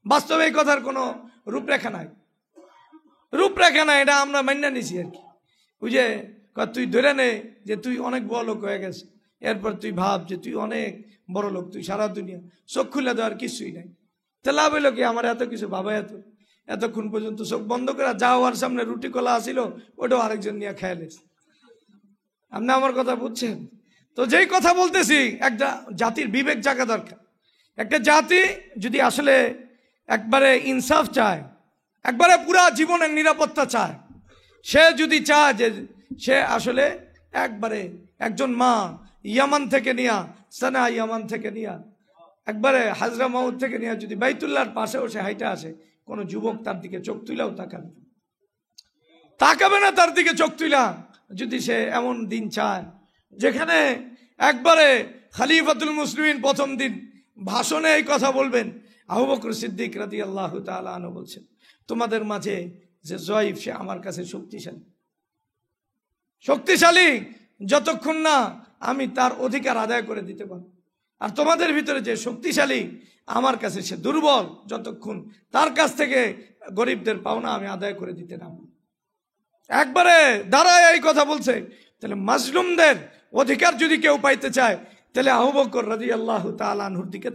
বাস্তবে এই কথার কোনো রূপরেখা নাই, রূপরেখা নাই। এটা আমরা মান্য নিছি আর কি। ওই যে তুই ধরে নে যে তুই অনেক বড় লোক হয়ে গেছে, এরপর তুই ভাব যে তুই অনেক বড় লোক, তুই সারা দুনিয়া, চোখ খুলে দেওয়ার কিছুই নাই। তা লাভ হইলো কি? আমার এত কিছু বাবা এতক্ষণ পর্যন্ত চোখ বন্ধ করে যাওয়ার সামনে রুটি কলা আসিল, ওটাও আরেকজন নিয়ে খেয়ালিস। আপনি আমার কথা বুঝছেন তো? যেই কথা বলতেছি, একটা জাতির বিবেক জাগা দরকার। একটা জাতি যদি আসলে একবারে ইনসাফ চায়, একবারে পুরা জীবনের নিরাপত্তা চায়, সে যদি চায় যে সে আসলে একবারে একজন মা ইয়ামান থেকে নিয়া, সানা ইয়ামান থেকে নিয়া, একবারে হাজরা মাউদ থেকে নিয়ে যদি বাইতুল্লাহর পাশেও সে হাইটা আসে, কোন যুবক তার দিকে চোখ তুইলাও তাকাবে না তার দিকে চোখ তুইলা। যদি সে এমন দিন চায় যেখানে একবারে খলিফাতুল মুসলিমিন প্রথম দিন ভাষণে এই কথা বলবেন, আবু বকর সিদ্দিক রাদিয়াল্লাহু তাআলা আনহু বলছেন, তোমাদের মাঝে যে জয়ীফ সে আমার কাছে শক্তিশালী যতক্ষণ না আমি তার অধিকার আদায় করে দিতে পারব। আর তোমাদের ভিতরে যে শক্তিশালী আমার কাছে সে দুর্বল যতক্ষণ তার কাছ থেকে গরিবদের পাওনা আমি আদায় করে দিতে না। একবারে দাঁড়ায় এই কথা বলছে। তাহলে মাজলুমদের অধিকার যদি কেউ পাইতে চায়, তাহলে আবু বকর রাদিয়াল্লাহু তাআলা আনহুর দিকে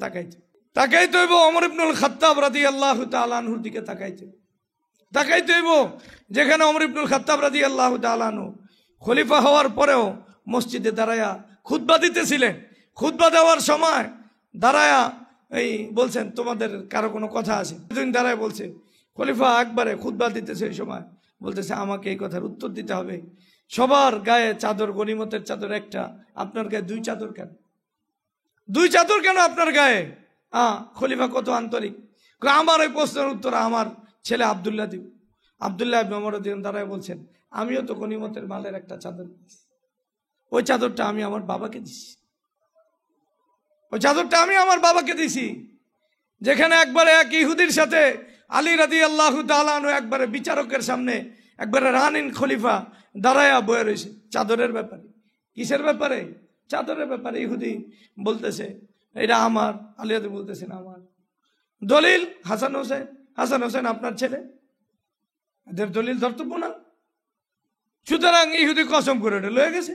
তাকাইতে হইব, ওমর ইবনুল খাত্তাব রাদিয়াল্লাহু তাআলা আনহুর দিকে তাকাইতে হইব, যেখানে ওমর ইবনুল খাত্তাব রাদিয়াল্লাহু তাআলা আনহু খলিফা হওয়ার পরেও মসজিদে দাঁড়ায়া খুতবা দিতেছিলেন। খুতবা দেওয়ার সময় দাঁড়ায়া এই বলছেন, তোমাদের কারো কোনো কথা আছে? দাঁড়ায় বলছে, খলিফা একবারে খুতবা দিতেছে, এই সময় বলতেছে, আমাকে এই কথার উত্তর দিতে হবে। সবার গায়ে চাদর, গনিমতের চাদর একটা, আপনার গায়ে 2 চাদর কেন? 2 চাদর কেন আপনার গায়ে? খলিফা কত আন্তরিক। আমার এই প্রশ্নের উত্তর আমার ছেলে আব্দুল্লাহ দিব। আব্দুল্লাহ ইবনে ওমর রাদিয়াল্লাহু তাআলা বলছেন, আমিও তো গনিমতের মালের একটা চাদর, ওই চাদরটা আমি আমার বাবাকে দিছি, ওই চাদরটা আমি আমার বাবাকে দিছি। যেখানে একবারে এক ইহুদির সাথে আলী রাদিয়াল্লাহু তাআলা আনহু একবারে বিচারকের সামনে একবারে রানিন খলিফা দাঁড়ায়া বয়ে রয়েছে চাদরের ব্যাপারে। কিসের ব্যাপারে? চাদরের ব্যাপারে। ইহুদি বলতেছে এটা আমার, আলী রাদি বলতেছেন আমার। দলিল হাসান হোসেন আপনার ছেলে, এদের দলিল ধর্তব্য না। সুতরাং ইহুদি কসম করে লয়ে গেছে।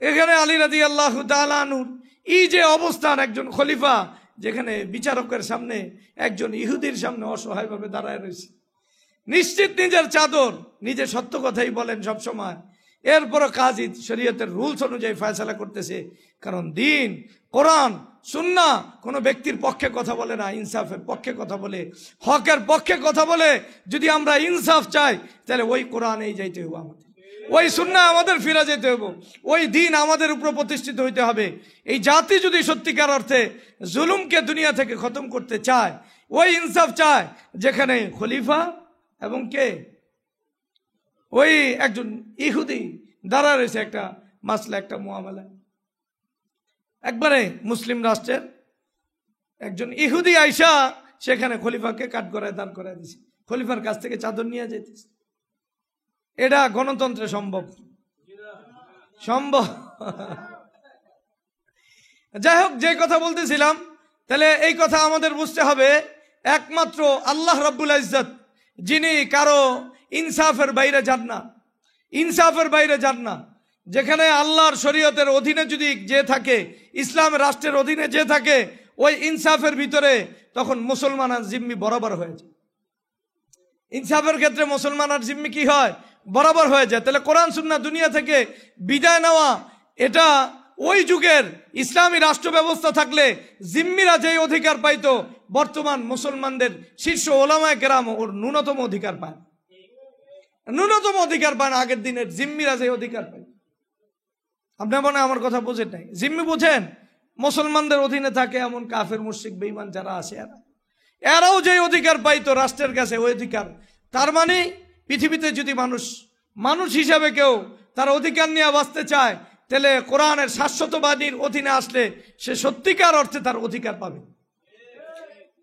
এখানে আলী রাদিয়াল্লাহু তাআলা আনহুর এই যে অবস্থান, একজন খলিফা যেখানে বিচারকের সামনে একজন ইহুদির সামনে অসহায়ভাবে দাঁড়ায় রয়েছে, নিশ্চিত নিজের চাদর, নিজে সত্য কথাই বলেন সব সময়। এরপরও কাজী শরীয়তের রুলস অনুযায়ী ফয়সালা করতেছে, কারণ দিন, কোরআন, সুন্নাহ কোনো ব্যক্তির পক্ষে কথা বলে না, ইনসাফের পক্ষে কথা বলে, হকের পক্ষে কথা বলে। যদি আমরা ইনসাফ চাই তাহলে ওই কোরআনেই যাইতে হবে, আমাদের ওই সুন্নাহ আমাদের ফিরে যেতে হবে, ওই দিন আমাদের উপর প্রতিষ্ঠিত হইতে হবে। এই জাতি যদি সত্যিকার অর্থে জুলুমকে দুনিয়া থেকে খতম করতে চায়, ওই ইনসাফ চায় যেখানে খলিফা এবং কে, ওই একজন ইহুদি দাঁড়া রয়েছে একটা মাসলা, একটা মুআমালা। একবারে মুসলিম রাষ্ট্রের একজন ইহুদি আইসা সেখানে খলিফাকে কাঠগড়ায় দাঁড় করায় দিছে, খলিফার কাছ থেকে চাদর নিয়ে যেতেছে। এটা গণতন্ত্রে সম্ভব? সম্ভব? যাই হোক, যে কথা বলতেছিলাম, তাহলে এই কথা আমাদের বুঝতে হবে, একমাত্র আল্লাহ রাব্বুল ইজ্জত যিনি কারো ইনসাফের বাইরে যান না, ইনসাফের বাইরে যান না। যেখানে আল্লাহর শরীয়তের অধীনে যদি যে থাকে, ইসলামের রাষ্ট্রের অধীনে যে থাকে, ওই ইনসাফের ভিতরে তখন মুসলমানের জিম্মি বরাবর হয়ে যায়। ইনসাফের ক্ষেত্রে মুসলমানের জিম্মি কি হয়? বরাবর হয়ে যায়। তাহলে কোরআন সুন্নাহ দুনিয়া থেকে বিদায় নেওয়া, এটা ওই যুগের ইসলামী রাষ্ট্র ব্যবস্থা থাকলে জিম্মিরা যে অধিকার পাইতো, বর্তমান মুসলমানদের শীর্ষ ওলামায়ে কেরাম ওর ন্যূনতম অধিকার পায়, ন্যূনতম অধিকার পায় না। আগের দিনের জিম্মিরা যে অধিকার পায়, আপনি মনে আমার কথা বোঝেন নাই? জিম্মি বোঝেন? মুসলমানদের অধীনে থাকে এমন কাফের মুশরিক বেঈমান যারা আছে, এরাও যে অধিকার পাইতো রাষ্ট্রের কাছে, ওই অধিকার। তার মানে পৃথিবীতে যদি মানুষ হিসাবে কেউ তার অধিকার নিয়ে বাঁচতে চায়, তাহলে কোরআনের শাশ্বতবাদীর অধীনে আসলে সে সত্যিকার অর্থে তার অধিকার পাবে।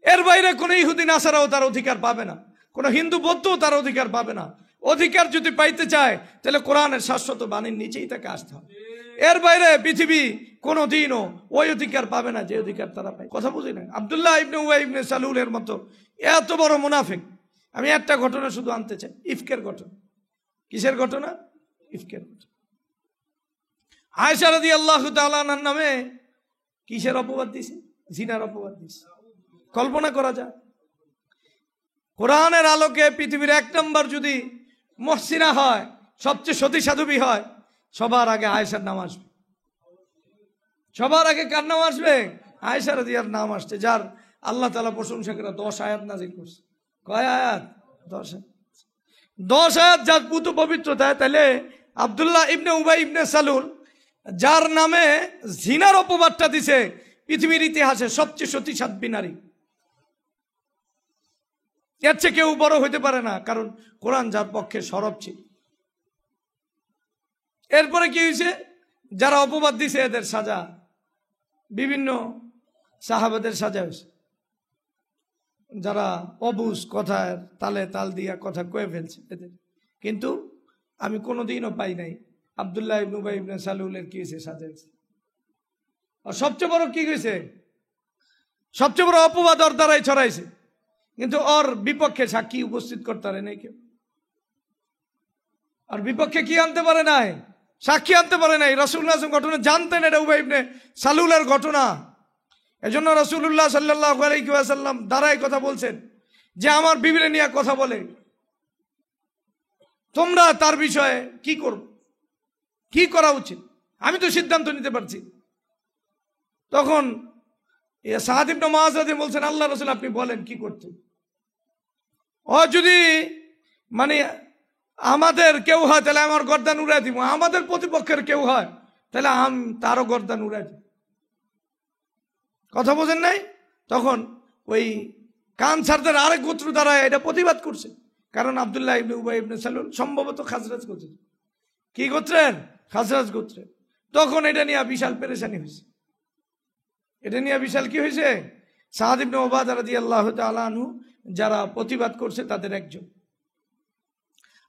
এর বাইরে কোনো ইহুদি নাসারাও তার অধিকার পাবে না, কোনো হিন্দু বৌদ্ধও তার অধিকার পাবে না। অধিকার যদি পাইতে চায় তাহলে কোরআনের শাশ্বত বাণীর নিচেই তাকে আসতে হবে। এর বাইরে পৃথিবী কোনো দিনও ওই অধিকার পাবে না যে অধিকার তারা পায়। কথা বুঝি না? আব্দুল্লাহ ইবনে উবাই ইবনে সালুলের মতো এত বড় মুনাফিক। আমি একটা ঘটনা শুধু আনতে চাই, ইফকের ঘটনা। কিসের ঘটনা? ইফকের ঘটনা। আয়েশা রাদিয়াল্লাহু তাআলা আনহার নামে কিসের অপবাদ দিছে? জিনার অপবাদ দিছে। কল্পনা করা যায়? কোরআনের আলোকে পৃথিবীর এক নম্বর যদি মুহসিনা হয়, সবচেয়ে সতী সাধবী হয়, সবার আগে আয়েশার নাম আসবে। সবার আগে কার নাম আসবে? আয়েশা রাদিয়ার নাম আসছে, যার আল্লাহ তাআলা প্রশংসা করে 10 আয়াত নাযিল করছে। কয় আয়াত? 10 আয়াত। যার পুত পবিত্রতা। তাহলে আব্দুল্লাহ ইবনে উবাই ইবনে সালুল, যার নামে জিনার অপবাদটা দিছে, পৃথিবীর ইতিহাসে সবচেয়ে সতী সাধ্বী নারী। এর চেয়ে কেউ বড় হইতে পারে না, কারণ কোরআন যার পক্ষে সরব ছিল। এরপরে কি হয়েছে? যারা অপবাদ দিছে এদের সাজা, বিভিন্ন সাহাবাদের সাজা হয়েছে। যারা অবুঝ কথার তালে তাল দিয়া কথা কয়ে ফেলছে এদের। কিন্তু আমি কোনোদিনও পাই নাই আব্দুল্লাহ ইবনে উবাই ইবনে সালুলের কি হয়েছে, সাজা হয়েছে। আর সবচেয়ে বড় কি হয়েছে? সবচেয়ে বড় অপবাদ ওর দ্বারাই ছড়াইছে, কিন্তু ওর বিপক্ষে সাক্ষী উপস্থিত করতে পারে নাই কেউ। আর বিপক্ষে কি আনতে পারে নাই? সাক্ষী আনতে পারে নাই। রাসূলুল্লাহ ঘটনা জানতেন এটা উবাই ইবনে সালুলের ঘটনা। এজন্য রাসূলুল্লাহ সাল্লাল্লাহু আলাইহি ওয়াসাল্লাম দাঁড়ায় কথা বলছেন যে আমার বিবিরে নিয়ে কথা বলে, তোমরা তার বিষয়ে কি করবে, কি করা উচিত, আমি তো সিদ্ধান্ত নিতে পারছি। তখন সাদ ইবনে মুআয রাদিয়াল্লাহু বলছেন, আল্লাহ রাসূল আপনি বলেন কি করতে। ও যদি মানে আমাদের কেউ হয় তাহলে আমার গর্দান উড়াই দিব, আমাদের প্রতিপক্ষের কেউ হয় তাহলে আমি তারও গর্দান উড়াই দিব। কথা বোঝেন নাই? তখন ওই কানসারদের আরেক গোত্র দ্বারা এটা প্রতিবাদ করছে, কারণ আব্দুল্লাহ ইবনে উবাই ইবনে সালুল সম্ভবত খাজরাজ গোত্রের। কি গোত্রের? খাজরাজ গোত্রের। তখন এটা নিয়ে বিশাল পেরেশানি হয়েছে। এটা নিয়ে বিশাল কি হয়েছে? সাদ ইবনে উবাদা রাদিয়াল্লাহু তাআলা আনহু যারা প্রতিবাদ করছে তাদের একজন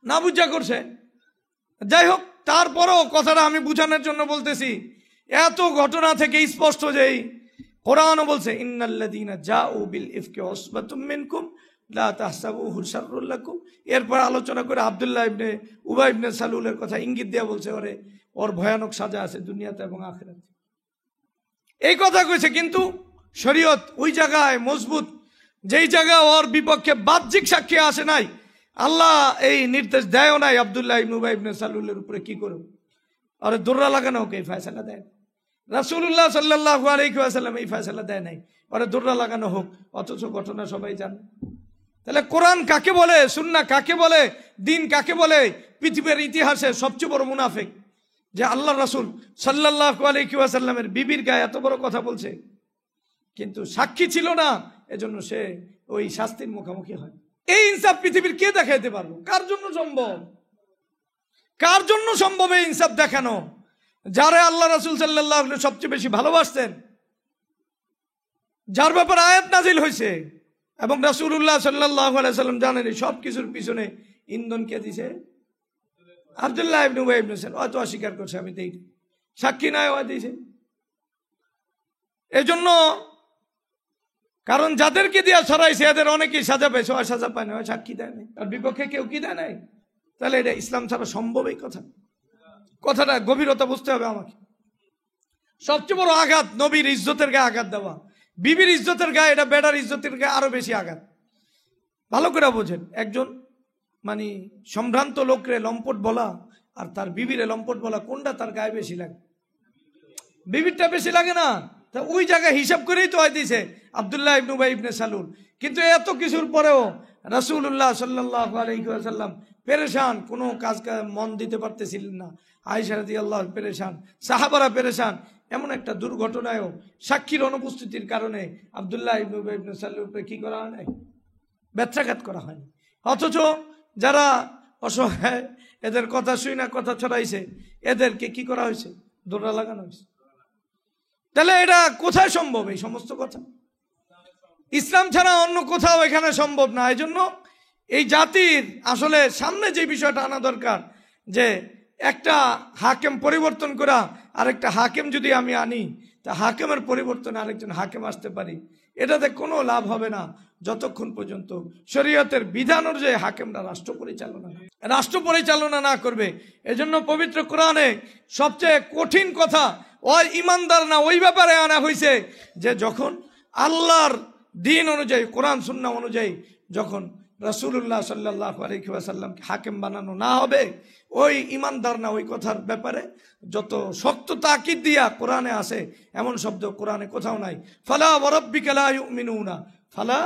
না বুঝা করছে। যাই হোক, তারপরও কথাটা আমি বুঝানোর জন্য বলতেছি, এত ঘটনা থেকে স্পষ্ট যেই কোরআনও বলছে ইন্নাল্লাযীনা জাউ বিল ইফকি উসবাতুম মিনকুম লা তাহসাবুহু শাররুল লাকুম। এরপর আলোচনা করে আব্দুল্লাহ ইবনে উবাই ইবনে সালুলের কথা ইঙ্গিত দেয়া বলছে ওর ভয়ানক সাজা আছে দুনিয়াতে এবং আখিরাতে। এই কথা কইছে, কিন্তু শরীয়ত ওই জায়গায় মজবুত যেই জায়গায় ওর বিপক্ষে বাহ্যিক সাক্ষী আসে নাই, আল্লাহ এই নির্দেশ দেয়ও নাই আব্দুল্লাহ ইবনে উবাই ইবনে সালুলের উপরে কি করব, আরে দৌড়া লাগানো ওকে ফয়সালা দেয়। রাসূলুল্লাহ সাল্লাল্লাহু আলাইহি ওয়াসাল্লাম এই ফয়সালা দেয় নাই, আরে দৌড়া লাগানো হোক, অথচ ঘটনা সবাই জানে। তাহলে কোরআন কাকে বলে, সুন্নাহ কাকে বলে, দিন কাকে বলে? পৃথিবীর ইতিহাসে সবচেয়ে বড় মুনাফিক যে আল্লাহ রাসূল সাল্লাল্লাহু আলাইহি ওয়াসাল্লামের বিবির গায়ে এত বড় কথা বলছে, কিন্তু সাক্ষী ছিল না, এজন্য সে ওই শাস্তির মুখোমুখি হয়। এই ইনসাফ পৃথিবীর কে দেখাইতে পারবো? কার জন্য সম্ভব? কার জন্য সম্ভব এই ইনসাফ দেখানো? যারা আল্লাহ রাসূল সাল্লাল্লাহু আলাইহি সবচেয়ে বেশি ভালোবাসতেন, যার ব্যাপারে আয়াত নাজিল হয়েছে, এবং রাসূলুল্লাহ সাল্লাল্লাহু আলাইহি সাল্লাম জানেন এই সব কিছুর পিছনে ইন্ধন কে দিছে? আব্দুল্লাহ ইবনে উবাই ইবনে সালুল। হয়তো অস্বীকার করছে, আমি দেই সাক্ষী নাই, ওয়া দিয়েছে। এজন্য কারণ যাদেরকে দিয়া ছড়াইছে এদের অনেকেই সাজা পেয়েছে, ওই সাজা পায় না, ওই সাক্ষী দেয় নাই, আর বিপক্ষে কেউ কি দেয় নাই। তাহলে এটা ইসলাম ছাড়া সম্ভব? এই কথাটা গভীরতা বুঝতে হবে আমাকে। সবচেয়ে বড় আঘাত নবীর ইজ্জতের গায়ে আঘাত দেওয়া, বিবির ইজ্জতের গায়ে, এটা বেটার ইজ্জতের গায়ে আরো বেশি আঘাত। ভালো করে বোঝেন, একজন মানে সম্ভ্রান্ত লোকরে লম্পট বলা আর তার বিবিরে লম্পট বলা, কোনটা তার গায়ে বেশি লাগে? বিবিরটা বেশি লাগে না? তা ওই জায়গায় হিসাব করেই তো হয় দিয়েছে আব্দুল্লাহ ইবনে উবাই ইবনে সালুল। কিন্তু এত কিছুর পরেও রাসূলুল্লাহ সাল্লাল্লাহু আলাইহি ওয়াসাল্লাম পেরেশান, কোনো কাজ মন দিতে পারতেছিলেন না। আয়েশা রাদিয়াল্লাহু পেরেশান, সাহাবারা পেরেশান। এমন একটা দুর্ঘটনায়ও সাক্ষীর অনুপস্থিতির কারণে আব্দুল্লাহ ইবনে উবাই ইবনে সালুলের উপরে কি করা হয় নাই? ব্যত্রাঘাত করা হয়নি। অথচ যারা অসহায়, এদের কথা শুই না কথা ছড়াইছে, এদেরকে কি করা হয়েছে? দৌড়া লাগানো হয়েছে। তাহলে এটা কোথায় সম্ভব? এই সমস্ত কথা ইসলাম ছাড়া অন্য কোথাও এখানে সম্ভব না। এই জন্য এই জাতির আসলে সামনে যে বিষয়টা আনা দরকার, যে একটা হাকিম পরিবর্তন করা, আরেকটা হাকিম যদি আমি আনি, তা হাকিমের পরিবর্তনে আরেকজন হাকিম আসতে পারি, এটাতে কোনো লাভ হবে না যতক্ষণ পর্যন্ত শরীয়তের বিধান অনুযায়ী হাকিমরা রাষ্ট্র পরিচালনা না করবে। এজন্য পবিত্র কোরআনে সবচেয়ে কঠিন কথা ওই ইমানদার না, ওই ব্যাপারে আনা হয়েছে যে যখন আল্লাহর দিন অনুযায়ী, কোরআন সুন্নাহ অনুযায়ী যখন রাসূলুল্লাহ সাল্লাল্লাহু আলাইহি ওয়াসাল্লামকে হাকিম বানানো না হবে, ওই ইমানদার না, ওই কথার ব্যাপারে যত শক্ত তাকিদ দিয়া কোরআনে আসে, এমন শব্দ কোরআনে কোথাও নাই। ফালা ওয়ারাব্বিকা লা ইউমিনুনা, ফালা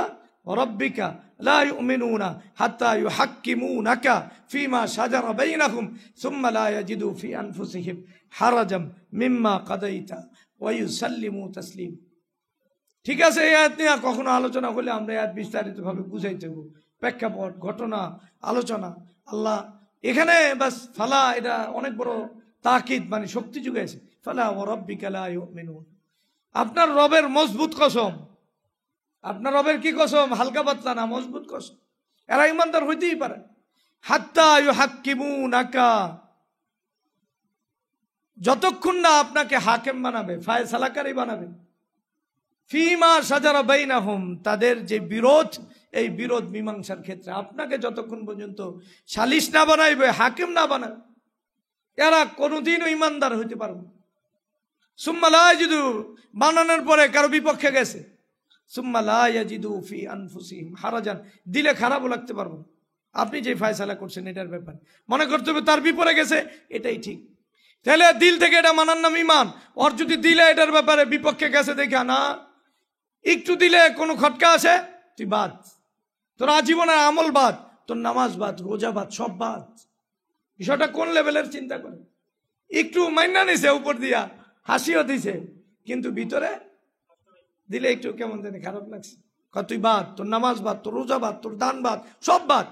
ওয়ারাব্বিকা লা ইউমিনুনা হাত্তা ইউহাক্কিমুনাকা ফীমা শাজারা বাইনাহুম সুম্মা লা ইয়াজিদু ফি আনফুসিহিম হারাজাম মিম্মা কাদাইতা ওয়া ইউসাল্লিমু তাসলিম। ঠিক আছে, এই আয়াত নিয়ে কখনো আলোচনা হলে আমরা আয়াত বিস্তারিতভাবে বুঝাইতে হবে, প্রেক্ষাপট, ঘটনা, আলোচনা। আল্লাহ এখানে বাস ফালা, এটা অনেক বড় তাকিদ, মানে শক্তি যুগাইছে। ফালা ওয়ারাব্বিকা লা ইউমিনুন, আপনার রবের মজবুত কসম। আপনার রবের কি কসম? হালকা পাতলা না, মজবুত কসম। এরা ইমানদার হইতেই পারে। হাত্তা ইউহাক্কিমুনাকা, যতক্ষণ না আপনাকে হাকিম বানাবে, ফায়সালাকারী বানাবে, ফিমা শাজারা বাইনাহুম, তাদের যে বিরোধ, এই বিরোধ মীমাংসার ক্ষেত্রে আপনাকে যতক্ষণ পর্যন্ত সালিশ না বানাইবে, হাকিম না বানাবে, এরা কোনোদিনও ইমানদার হইতে পারবে। সুম্মা লা ইয়াজিদু, বানানোর পরে কারো বিপক্ষে গেছে, সুম্মা লা ইয়াজিদু ফি আনফুসিহিম হারাজান, দিলে খারাপও লাগতে পারবো। আপনি যে ফয়সালা করছেন এটার ব্যাপারে মনে করতে হবে তার বিপরে গেছে, এটাই ঠিক। তাহলে দিল থেকে এটা মানার নাম ইমান। ওর যদি দিলে এটার ব্যাপারে বিপক্ষে গেছে দেখা না, একটু দিলে কোনো খটকা আছে, তুই বাদ, তোর আজীবনের আমল বাদ, তোর নামাজ বাদ, রোজা বাদ, সব বাদ। বিষয়টা কোন লেভেলের চিন্তা করে? একটু মাইনা নিছে, উপর দিয়া হাসিও দিছে, কিন্তু ভিতরে দিলে একটু কেমন জানি খারাপ লাগছে। তুই বাদ, তোর নামাজ বাদ, তোর রোজা বাদ, তোর দান বাদ, সব বাদ।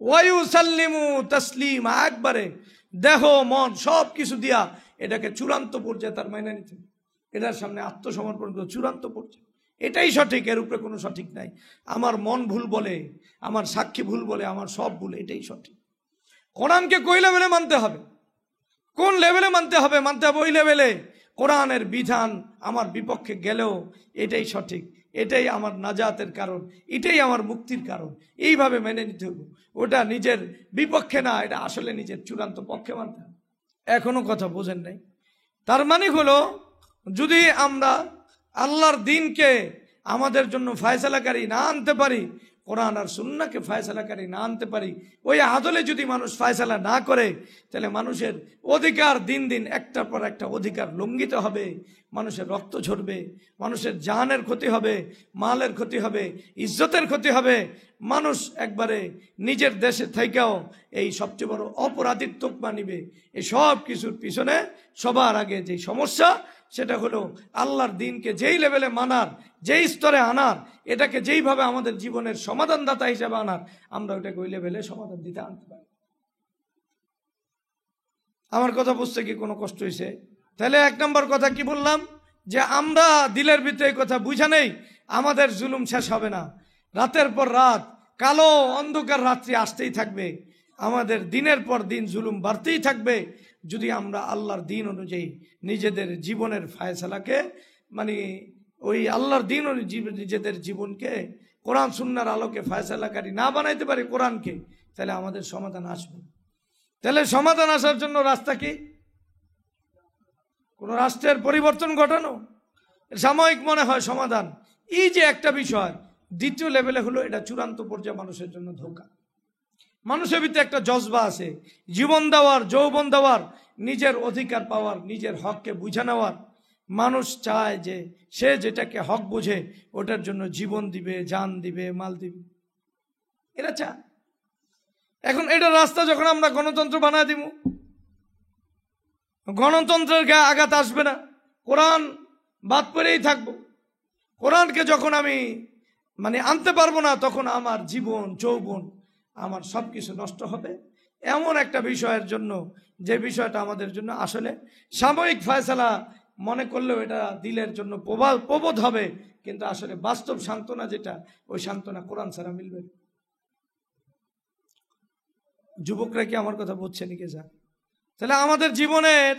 ওয়ায়ুসাল্লিমু তাসলিমা, একবারে দেহ মন সব কিছু দিয়া এটাকে চূড়ান্ত পর্যায়ে তার মাইনা নিতে, এটার সামনে আত্মসমর্পণ করে চূড়ান্ত পর্যায়ে। এটাই সঠিক, এর উপরে কোনো সঠিক নাই। আমার মন ভুল বলে, আমার সাক্ষী ভুল বলে, আমার সব ভুল, এটাই সঠিক। কোরআনকে কই লেভেলে মানতে হবে, কোন লেভেলে মানতে হবে? মানতে হবে ওই লেভেলে কোরআনের বিধান আমার বিপক্ষে গেলেও এটাই সঠিক, এটাই আমার নাজাতের কারণ, এটাই আমার মুক্তির কারণ, এইভাবে মেনে নিতে হবে। ওটা নিজের বিপক্ষে না, এটা আসলে নিজের চূড়ান্ত পক্ষে মানতে হবে। এখনো কথা বোঝেন নাই? তার মানে হলো, যদি আমরা আল্লাহর দিনকে আমাদের জন্য ফয়সালাকারী না আনতে পারি, কোরআন আর সুন্নাহকে ফয়সালাকারী না আনতে পারি, ওই আদলে যদি মানুষ ফয়সালা না করে, তাহলে মানুষের অধিকার দিন দিন একটার পর একটা অধিকার লঙ্ঘিত হবে, মানুষের রক্ত ঝরবে, মানুষের জানের ক্ষতি হবে, মালের ক্ষতি হবে, ইজ্জতের ক্ষতি হবে। মানুষ একবারে নিজের দেশে থেকেও এই সবচেয়ে বড় অপরাধীর তোকমা নিবে। এই সব কিছুর পিছনে সবার আগে যে সমস্যা, সেটা হলো আল্লাহর দিনকে যেই লেভেলে মানার, যেই স্তরে আনার, এটাকে যেইভাবে আমাদের জীবনের সমাধানদাতা হিসেবে আনার, আমরা ওটাকে ওই লেভেলে সমাধান দিতে আনতে পারি। আমার কথা বুঝতে কি কোনো কষ্ট হয়েছে? তাহলে এক নম্বর কথা কি বললাম, যে আমরা দিলের ভিতরে এই কথা বুঝা নেই, আমাদের জুলুম শেষ হবে না। রাতের পর রাত কালো অন্ধকার রাত্রি আসতেই থাকবে, আমাদের দিনের পর দিন জুলুম বাড়তেই থাকবে, যদি আমরা আল্লাহর দিন অনুযায়ী নিজেদের জীবনের ফায়সালাকে মানে ওই আল্লাহর দিন অনুযায়ী নিজেদের জীবনকে কোরআন সুন্নাহর আলোকে ফায়সালাকারী না বানাইতে পারি কোরআনকে, তাহলে আমাদের সমাধান আসবে। তাহলে সমাধান আসার জন্য রাস্তা কি? কোন রাষ্ট্রের পরিবর্তন ঘটানো সাময়িক মনে হয় সমাধান, এই যে একটা বিষয়। দ্বিতীয় লেভেলে হলো এটা চূড়ান্ত পর্যায়ে মানুষের জন্য ধোঁকা। মানুষের ভিতরে একটা জজবা আছে, জীবন দেওয়ার, যৌবন দেওয়ার, নিজের অধিকার পাওয়ার, নিজের হককে বুঝে নেওয়ার। মানুষ চায় যে সে যেটাকে হক বোঝে ওটার জন্য জীবন দিবে, জান দিবে, মাল দিবে, এরা চায়। এখন এটা রাস্তা যখন আমরা গণতন্ত্র বানায় দিব, গণতন্ত্রের গায়ে আঘাত আসবে না, কোরআন বাদ পড়েই থাকবো। কোরআনকে যখন আমি আনতে পারবো না, তখন আমার জীবন, যৌবন, আমার সবকিছু নষ্ট হবে। এমন একটা বিষয়ের জন্য, যে বিষয়টা আমাদের জন্য আসলে সাময়িক ফয়সালা মনে করলেও এটা দিলের জন্য প্রবোধ হবে, কিন্তু আসলে বাস্তব সান্ত্বনা যেটা, ওই সান্ত্বনা কোরআন ছাড়া মিলবে। যুবকরা কি আমার কথা বুঝছেন কি? যা তাহলে আমাদের জীবনের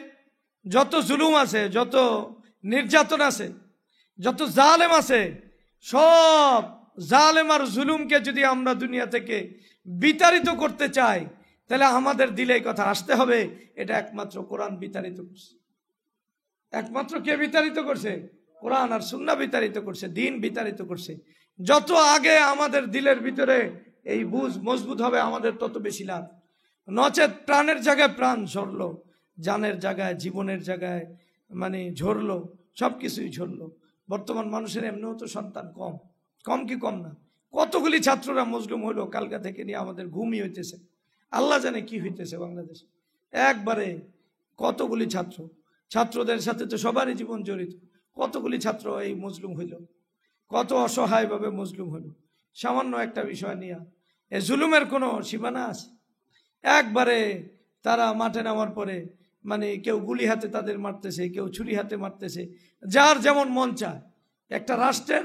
যত জুলুম আছে, যত নির্যাতন আছে, যত জালেম আছে, সব জালেম আর জুলুমকে যদি আমরা দুনিয়া থেকে বিতাড়িত করতে চাই, তাহলে আমাদের দিলে এই কথা আসতে হবে, এটা একমাত্র কোরআন বিতাড়িত করছে। একমাত্র কে বিতাড়িত করছে? কোরআন আর সুন্নাহ বিতাড়িত করছে, দিন বিতাড়িত করছে। যত আগে আমাদের দিলের ভিতরে এই বুঝ মজবুত হবে, আমাদের তত বেশি লাভ। নচেত প্রাণের জায়গায় প্রাণ ঝরলো, জানের জায়গায়, জীবনের জায়গায় ঝরলো, সবকিছুই ঝরলো। বর্তমান মানুষের এমনিও তো সন্তান কম, কম কি কম না? কতগুলি ছাত্ররা মজলুম হইলো, কালকা থেকে নিয়ে আমাদের ঘুমই হইতেছে, আল্লাহ জানে কি হইতেছে বাংলাদেশে। একবারে কতগুলি ছাত্রদের সাথে তো সবারই জীবন জড়িত। কতগুলি ছাত্র এই মজলুম হইল, কত অসহায়ভাবে মজলুম হইল সামান্য একটা বিষয় নিয়ে। এই জুলুমের কোনো সীমানা আছে? একবারে তারা মাঠে নামার পরে কেউ গুলি হাতে তাদের মারতেছে, কেউ ছুরি হাতে মারতেছে, যার যেমন মন চায়। একটা রাষ্ট্রের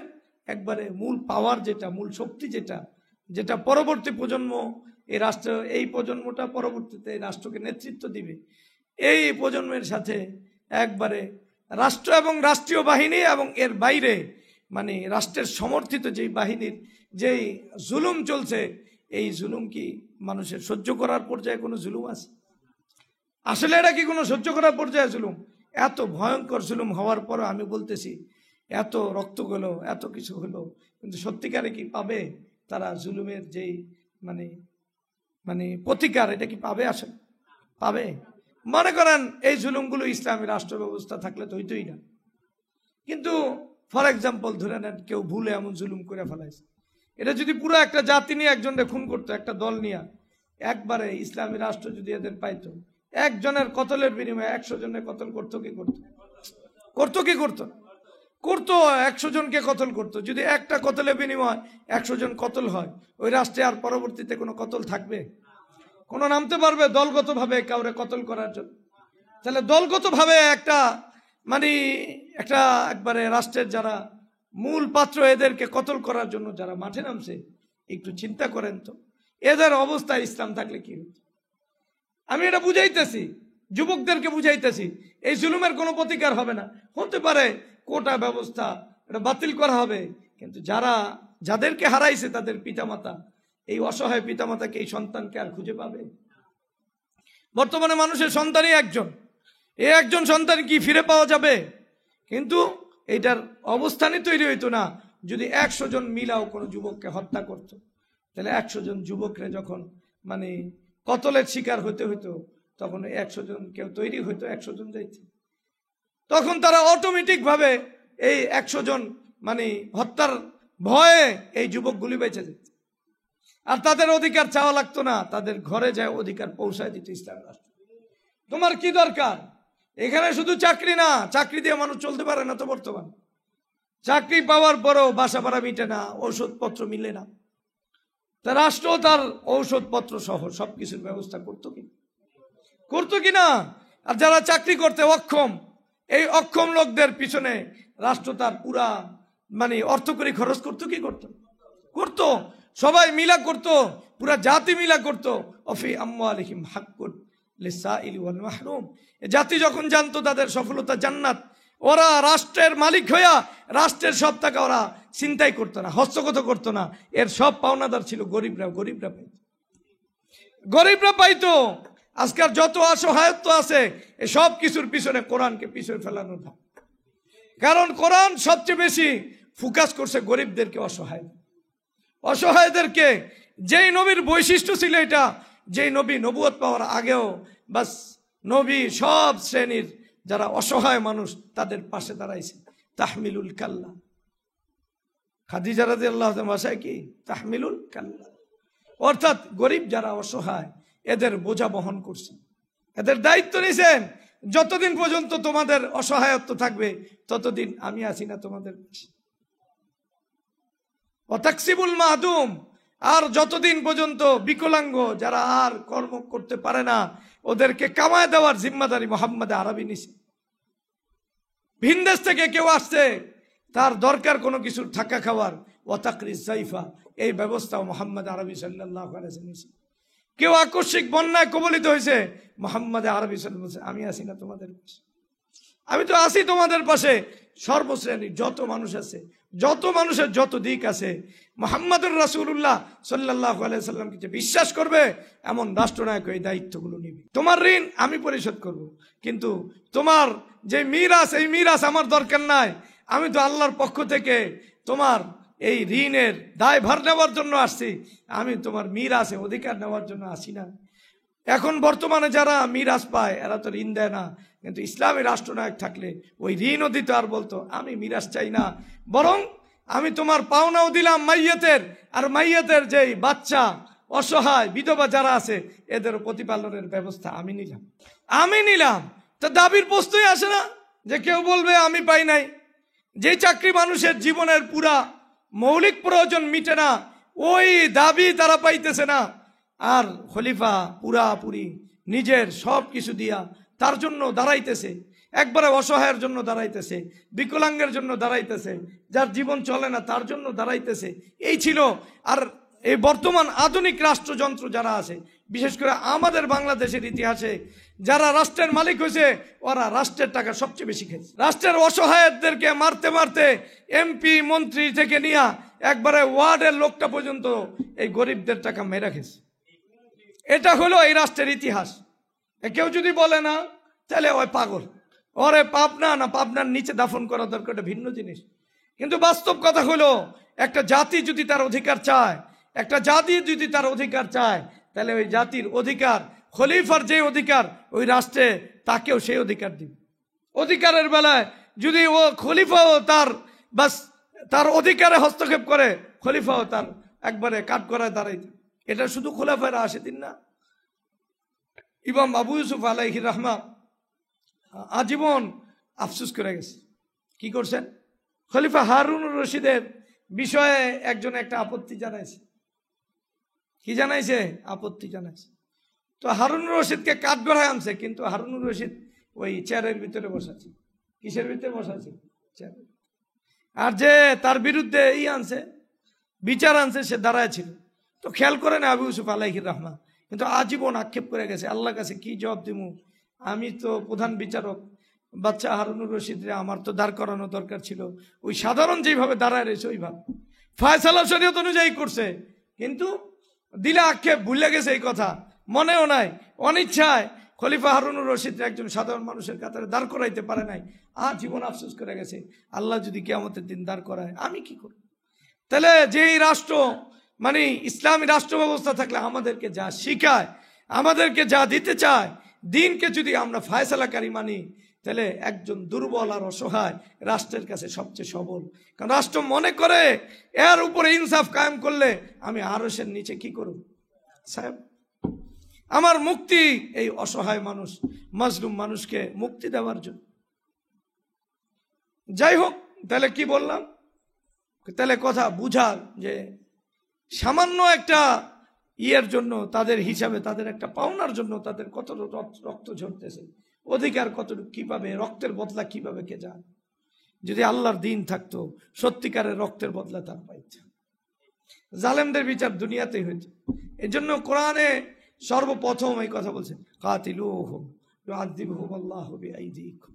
একবারে মূল পাওয়ার যেটা, মূল শক্তি যেটা পরবর্তী প্রজন্ম, এই রাষ্ট্র, এই প্রজন্মটা পরবর্তীতে এই রাষ্ট্রকে নেতৃত্ব দিবে, এই প্রজন্মের সাথে একবারে রাষ্ট্র এবং রাষ্ট্রীয় বাহিনী এবং এর বাইরে রাষ্ট্রের সমর্থিত যেই বাহিনীর যেই জুলুম চলছে, এই জুলুম কি মানুষের সহ্য করার পর্যায়ে কোনো জুলুম আছে? আসলে এটা কি কোনো সহ্য করার পর্যায়ে জুলুম? এত ভয়ঙ্কর জুলুম হওয়ার পর আমি বলতেছি, এত রক্ত গেল, এত কিছু হলো, কিন্তু সত্যিকারে কি পাবে তারা জুলুমের যেই প্রতিকার, এটা কি পাবে? আসলে পাবে? মনে করেন এই জুলুমগুলো ইসলামী রাষ্ট্র ব্যবস্থা থাকলে তো হইতোই না। কিন্তু ফর এক্সাম্পল ধরে নেন, কেউ ভুলে এমন জুলুম করে ফেলাইছে, এটা যদি পুরো একটা জাতি নিয়ে একজনকে খুন করতো, একটা দল নিয়ে, একবারে ইসলামী রাষ্ট্র যদি এদের পাইতো, একজনের কতলের বিনিময়ে 100 জনের কতল করতো কি করতো? করতো 100 জনকে কতল করতো। যদি একটা কতলের বিনিময়ে 100 জন কতল হয়, ওই রাষ্ট্রে আর পরবর্তীতে কোনো কতল থাকবে? কোনো নামতে পারবে দলগতভাবে কাউরে কতল করার জন্য? তাহলে দলগতভাবে একটা একবারে রাষ্ট্রের যারা মূল পাত্র, এদেরকে কতল করার জন্য যারা মাঠে নামছে, একটু চিন্তা করেন তো এদের অবস্থা ইসলাম থাকলে কি হতো? আমি এটা বুঝাইতেছি, যুবকদেরকে বুঝাইতেছি, এই জুলুমের কোনো প্রতিকার হবে না। হতে পারে কোটা ব্যবস্থা এটা বাতিল করা হবে, কিন্তু যাদেরকে হারাইছে তাদের পিতামাতা, এই অসহায় পিতামাতাকে, এই সন্তানকে আর খুঁজে পাবে? বর্তমানে মানুষের সন্তানই একজন, এই একজন সন্তান কি ফিরে পাওয়া যাবে? কিন্তু এইটার অবস্থানই তৈরি হইতো না যদি 100 জন মিলাও কোনো যুবককে হত্যা করত। তাহলে 100 জন যুবকরে যখন মানে কতলের শিকার হতে হইতো, তখন 100 জন কেউ তৈরি হইতো 100 জন যাইতে, তখন তারা অটোমেটিক ভাবে এই 100 জন মানে হত্যার ভয়ে এই যুবকগুলি বেঁচে যেত। আর তাদের অধিকার চাওয়া লাগতো না, তাদের ঘরে যায় অধিকার পৌঁছায় দিত ইসলাম রাষ্ট্র। তোমার কি দরকার? এখানে শুধু চাকরি না, চাকরি দিয়ে মানুষ চলতে পারে না তো। বর্তমান চাকরি পাওয়ার পরেও বাসা ভাড়া মিটে না, ঔষধপত্র মিলে না। তা রাষ্ট্র তার ঔষধপত্র সহ সবকিছুর ব্যবস্থা করতো কিনা? আর যারা চাকরি করতে অক্ষম, এই অক্ষম লোকদের পিছনে রাষ্ট্র তার পুরা মানে অর্থকরী খরচ করতো। সবাই মিলা করতো, পুরা জাতি মিলা করতো। অফি আমওয়ালিহিম হাক্কুন লিসাইলি ওয়াল মাহরুম। জাতি যখন জানতো তাদের সফলতা জান্নাত, ওরা রাষ্ট্রের মালিক হইয়া রাষ্ট্রের সব টাকা ওরা চিন্তাই করতো না, হস্তগত করতো না। এর সব পাওনাদার ছিল গরিবরা পাইতো। আজকাল যত অসহায়ত্ব আছে এই সব কিছুর পিছনে কোরআনকে পিছনে ফেলানো না। কারণ কোরআন সবচেয়ে বেশি ফোকাস করছে গরিবদেরকে, অসহায়দেরকে। যেই নবীর বৈশিষ্ট্য ছিল এটা, যেই নবী নবুয়ত পাওয়ার আগেও বাস নবী সব শ্রেণীর যারা অসহায় মানুষ তাদের পাশে দাঁড়াইছে। তাহমিলুল কাল্লা, খাদিজা রাদিয়াল্লাহু আনহা ভাষায় কি তাহমিলুল কাল্লা, অর্থাৎ গরিব যারা অসহায় এদের বোঝা বহন করছেন, এদের দায়িত্ব নিয়েছেন। যতদিন পর্যন্ত তোমাদের অসহায়ত্ব থাকবে ততদিন আমি আছি না তোমাদের পাশে। অতাকসিবুল মাহদুম, আর যতদিন পর্যন্ত বিকলাঙ্গ যারা আর কর্ম করতে পারে না ওদেরকে কামায় দেওয়ার জিম্মাদারি মুহাম্মদ আরবি নিছে। ভিনদেশ থেকে কেউ আসছে, তার দরকার কোনো কিছুর থাকা খাওয়ার, ওয়াতাকরিজ জাইফা, এই ব্যবস্থাও মুহাম্মদ আরবি সাল্লাল্লাহু আলাইহি ওয়াসাল্লাম নিছে। কেউ আকস্মিক বন্যায় কবলিত হয়েছে, মুহাম্মদ আরবি সাল্লাল্লাহু আলাইহি ওয়াসাল্লাম আমি আছি না তোমাদের পাশে, আমি তো আছি তোমাদের পাশে। সর্বশ্রেণীর যত মানুষ আছে, যত মানুষের যত দিক আছে, মুহাম্মদুর রাসূলুল্লাহ সাল্লাল্লাহু আলাইহি ওয়াসাল্লামকে যে বিশ্বাস করবে এমন রাষ্ট্রনায়ক এই দায়িত্বগুলো নিবে। তোমার ঋণ আমি পরিশোধ করব, কিন্তু তোমার যে মিরাস, এই মিরাস আমার দরকার নাই। আমি তো আল্লাহর পক্ষ থেকে তোমার এই ঋণের দায়ভার নেওয়ার জন্য আসছি, আমি তোমার মিরাসে অধিকার নেওয়ার জন্য আসি না। এখন বর্তমানে যারা মিরাস পায় এরা তো ঋণ দেয় না, কিন্তু ইসলামী রাষ্ট্রনায়ক থাকলে ওই ঋণও দিত, আর বলতো আমি মিরাস চাই না, বরং আমি তোমার পাওনাও দিলাম মাইয়াতের, আর মাইয়াতের যেই বাচ্চা অসহায় বিধবা যারা আছে এদের প্রতিপালনের ব্যবস্থা আমি নিলাম। তা দাবির প্রশ্নই আসে না যে কেউ বলবে আমি পাই নাই। যে চাকরি মানুষের জীবনের পুরা মৌলিক প্রয়োজন মিটে না, ওই দাবি তারা পাইতেছে না। আর খলিফা পুরাপুরি নিজের সব কিছু দিয়া তার জন্য দাঁড়াইতেছে, একবারে অসহায়ের জন্য দাঁড়াইতেছে, বিকলাঙ্গের জন্য দাঁড়াইতেছে, যার জীবন চলে না তার জন্য দাঁড়াইতেছে। এই ছিল। আর এই বর্তমান আধুনিক রাষ্ট্রযন্ত্র যারা আছে, বিশেষ করে আমাদের বাংলাদেশের ইতিহাসে যারা রাষ্ট্রের মালিক হয়েছে ওরা রাষ্ট্রের টাকা সবচেয়ে বেশি খেয়েছে। রাষ্ট্রের অসহায়দেরকে মারতে মারতে এমপি মন্ত্রী থেকে নিয়ে একবারে ওয়ার্ডের লোকটা পর্যন্ত এই গরিবদের টাকা মেরে খেয়েছে। এটা হলো এই রাষ্ট্রের ইতিহাস। কেউ যদি বলে না তাহলে ওই পাগল, ওরে পাবনা না পাবনার নিচে দাফন করা দরকার, এটা ভিন্ন জিনিস। কিন্তু বাস্তব কথা হলো একটা জাতি যদি তার অধিকার চায়, একটা জাতি যদি তার অধিকার চায়, তাহলে ওই জাতির অধিকার, খলিফার যে অধিকার ওই রাষ্ট্রে তাকেও সেই অধিকার দিবে। অধিকারের বেলায় যদি ও খলিফাও তার অধিকারে হস্তক্ষেপ করে, খলিফাও তার একবারে কাঠগড়ায় দাঁড়াইতে। এটা শুধু খলিফারা আসে দিন না। ইমাম আবু ইউসুফ আলাইহির রাহমা আজীবন আফসোস করে গেছে। কি করছেন? খলিফা হারুনুর রশিদের বিষয়ে একজন একটা আপত্তি জানাইছে। কি জানাইছে? আপত্তি জানাইছে। তো হারুনুর রশিদকে কাঠগড়ায় আনছে, কিন্তু হারুনুর রশিদ ওই চেয়ারের ভিতরে বসাছে। কিসের ভিতরে বসাছে? চেয়ার। আর যে তার বিরুদ্ধে আনছে, বিচার আনছে, সে দাঁড়ায় ছিল। তো খেয়াল করে না আবু ইউসুফ আলাইহির রাহমা, কিন্তু আজীবন আক্ষেপ করে গেছে, আল্লাহর কাছে কি জবাব দিব? আমি তো প্রধান বিচারক, বাচ্চা হারুনুর রশিদ রে আমার তো দাঁড় করানো দরকার ছিল, ওই সাধারণ যেভাবে দাঁড়ায় রয়েছে ওইভাবে ফায়সালা শরীয়ত অনুযায়ী করছে, কিন্তু দিলে আক্ষেপ, ভুলে গেছে এই কথা, মনেও নাই। অনিচ্ছায় খলিফা হারুনুর রশিদ একজন সাধারণ মানুষের কাতারে দাঁড় করাইতে পারে নাই। জীবন আফসোস করে গেছে, আল্লাহ যদি কিয়ামতের দিন দাঁড় করায় আমি কি করব? তাহলে যেই রাষ্ট্র মানে ইসলামী রাষ্ট্র ব্যবস্থা থাকলে আমাদেরকে যা শিখায়, আমাদেরকে যা দিতে চায়, দিনকে যদি আমরা ফায়সালাকারী মানি, তাহলে একজন দুর্বল আর অসহায় রাষ্ট্রের কাছে সবচেয়ে সবল। কারণ রাষ্ট্র মনে করে এর উপরে ইনসাফ কায়েম করলে আমি আরশের নিচে কি করব সাহেব, আমার মুক্তি এই অসহায় মানুষ, মাজলুম মানুষকে মুক্তি দেওয়ার জন্য। যাই হোক, তাহলে কি বললাম, তাহলে কথা বুঝার যে সামান্য একটা ইয়ের জন্য তাদের হিসাবে, তাদের একটা পাওনার জন্য তাদের কত রক্ত ঝরতেছে, অধিকার কতটুকু কিভাবে, রক্তের বদলা কিভাবে কে জানে। যদি আল্লাহর দিন থাকতো সত্যিকারের রক্তের বদলা তার পাইছে। জালেমদের বিচার দুনিয়াতেই হয়েছে। এই জন্য কোরআনে সর্বপ্রথম এই কথা বলছেন, কাতিলুহুম ইউআযিবহুমুল্লাহু বিআইদিকুম,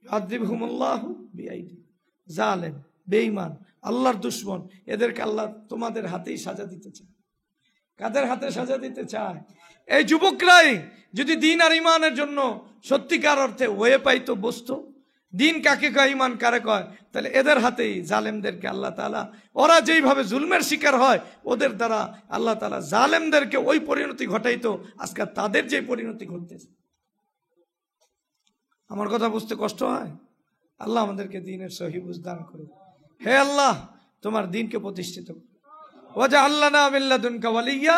ইউআযিবহুমুল্লাহু বিআইদিকুম। জালেম, বেঈমান, আল্লাহর দুশমন, এদেরকে আল্লাহ তোমাদের হাতেই সাজা দিতে চায়। কাদের হাতে সাজা দিতে চায়? এই যুবকরাই যদি দিন আর ইমানের জন্য সত্যিকার অর্থে ওয়ে পাইতো, বসতো, দিন কাকে কয় ইমান কারে কয়, তাহলে এদের হাতেই জালেমদেরকে আল্লাহ তাআলা, ওরা যেইভাবে জুলমের শিকার হয় ওদের দ্বারা আল্লাহ তাআলা জালেমদেরকে ওই পরিণতি ঘটাইতো আজকে তাদের যে পরিণতি ঘটতেছে। আমার কথা বুঝতে কষ্ট হয়? আল্লাহ আমাদেরকে দিনের সহি বুঝ দান করুন। হে আল্লাহ, তোমার দিনকে প্রতিষ্ঠিত করো। ওয়াজআলনা মিন লাদুনকা ওয়ালিয়্যা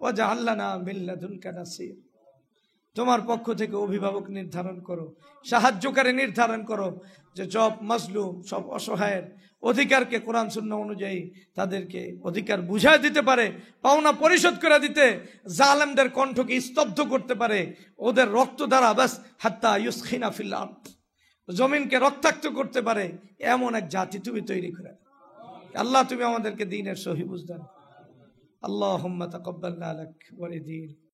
ওয়াজআলনা মিন লাদুনকা নাসীর। তোমার পক্ষ থেকে অভিভাবক নির্ধারণ করো, সাহায্যকারী নির্ধারণ করো, যে সব মাজলুম, সব অসহায়ের অধিকারকে কোরআন সুন্নাহ অনুযায়ী তাদেরকে অধিকার বুঝায় দিতে পারে, পাওনা পরিশোধ করে দিতে, জালেমদের কণ্ঠকে স্তব্ধ করতে পারে, ওদের রক্ত দ্বারা বাস হাত্তা ইউসখিনা ফিল আরদ, জমিনকে রক্তাক্ত করতে পারে, এমন এক জাতি তুমি তৈরি করে। আল্লাহ তুমি আমাদেরকে দ্বীনের সহি বুঝ দান। আল্লাহুম্মা তাকাব্বালনা লাক ওয়া লিদিন।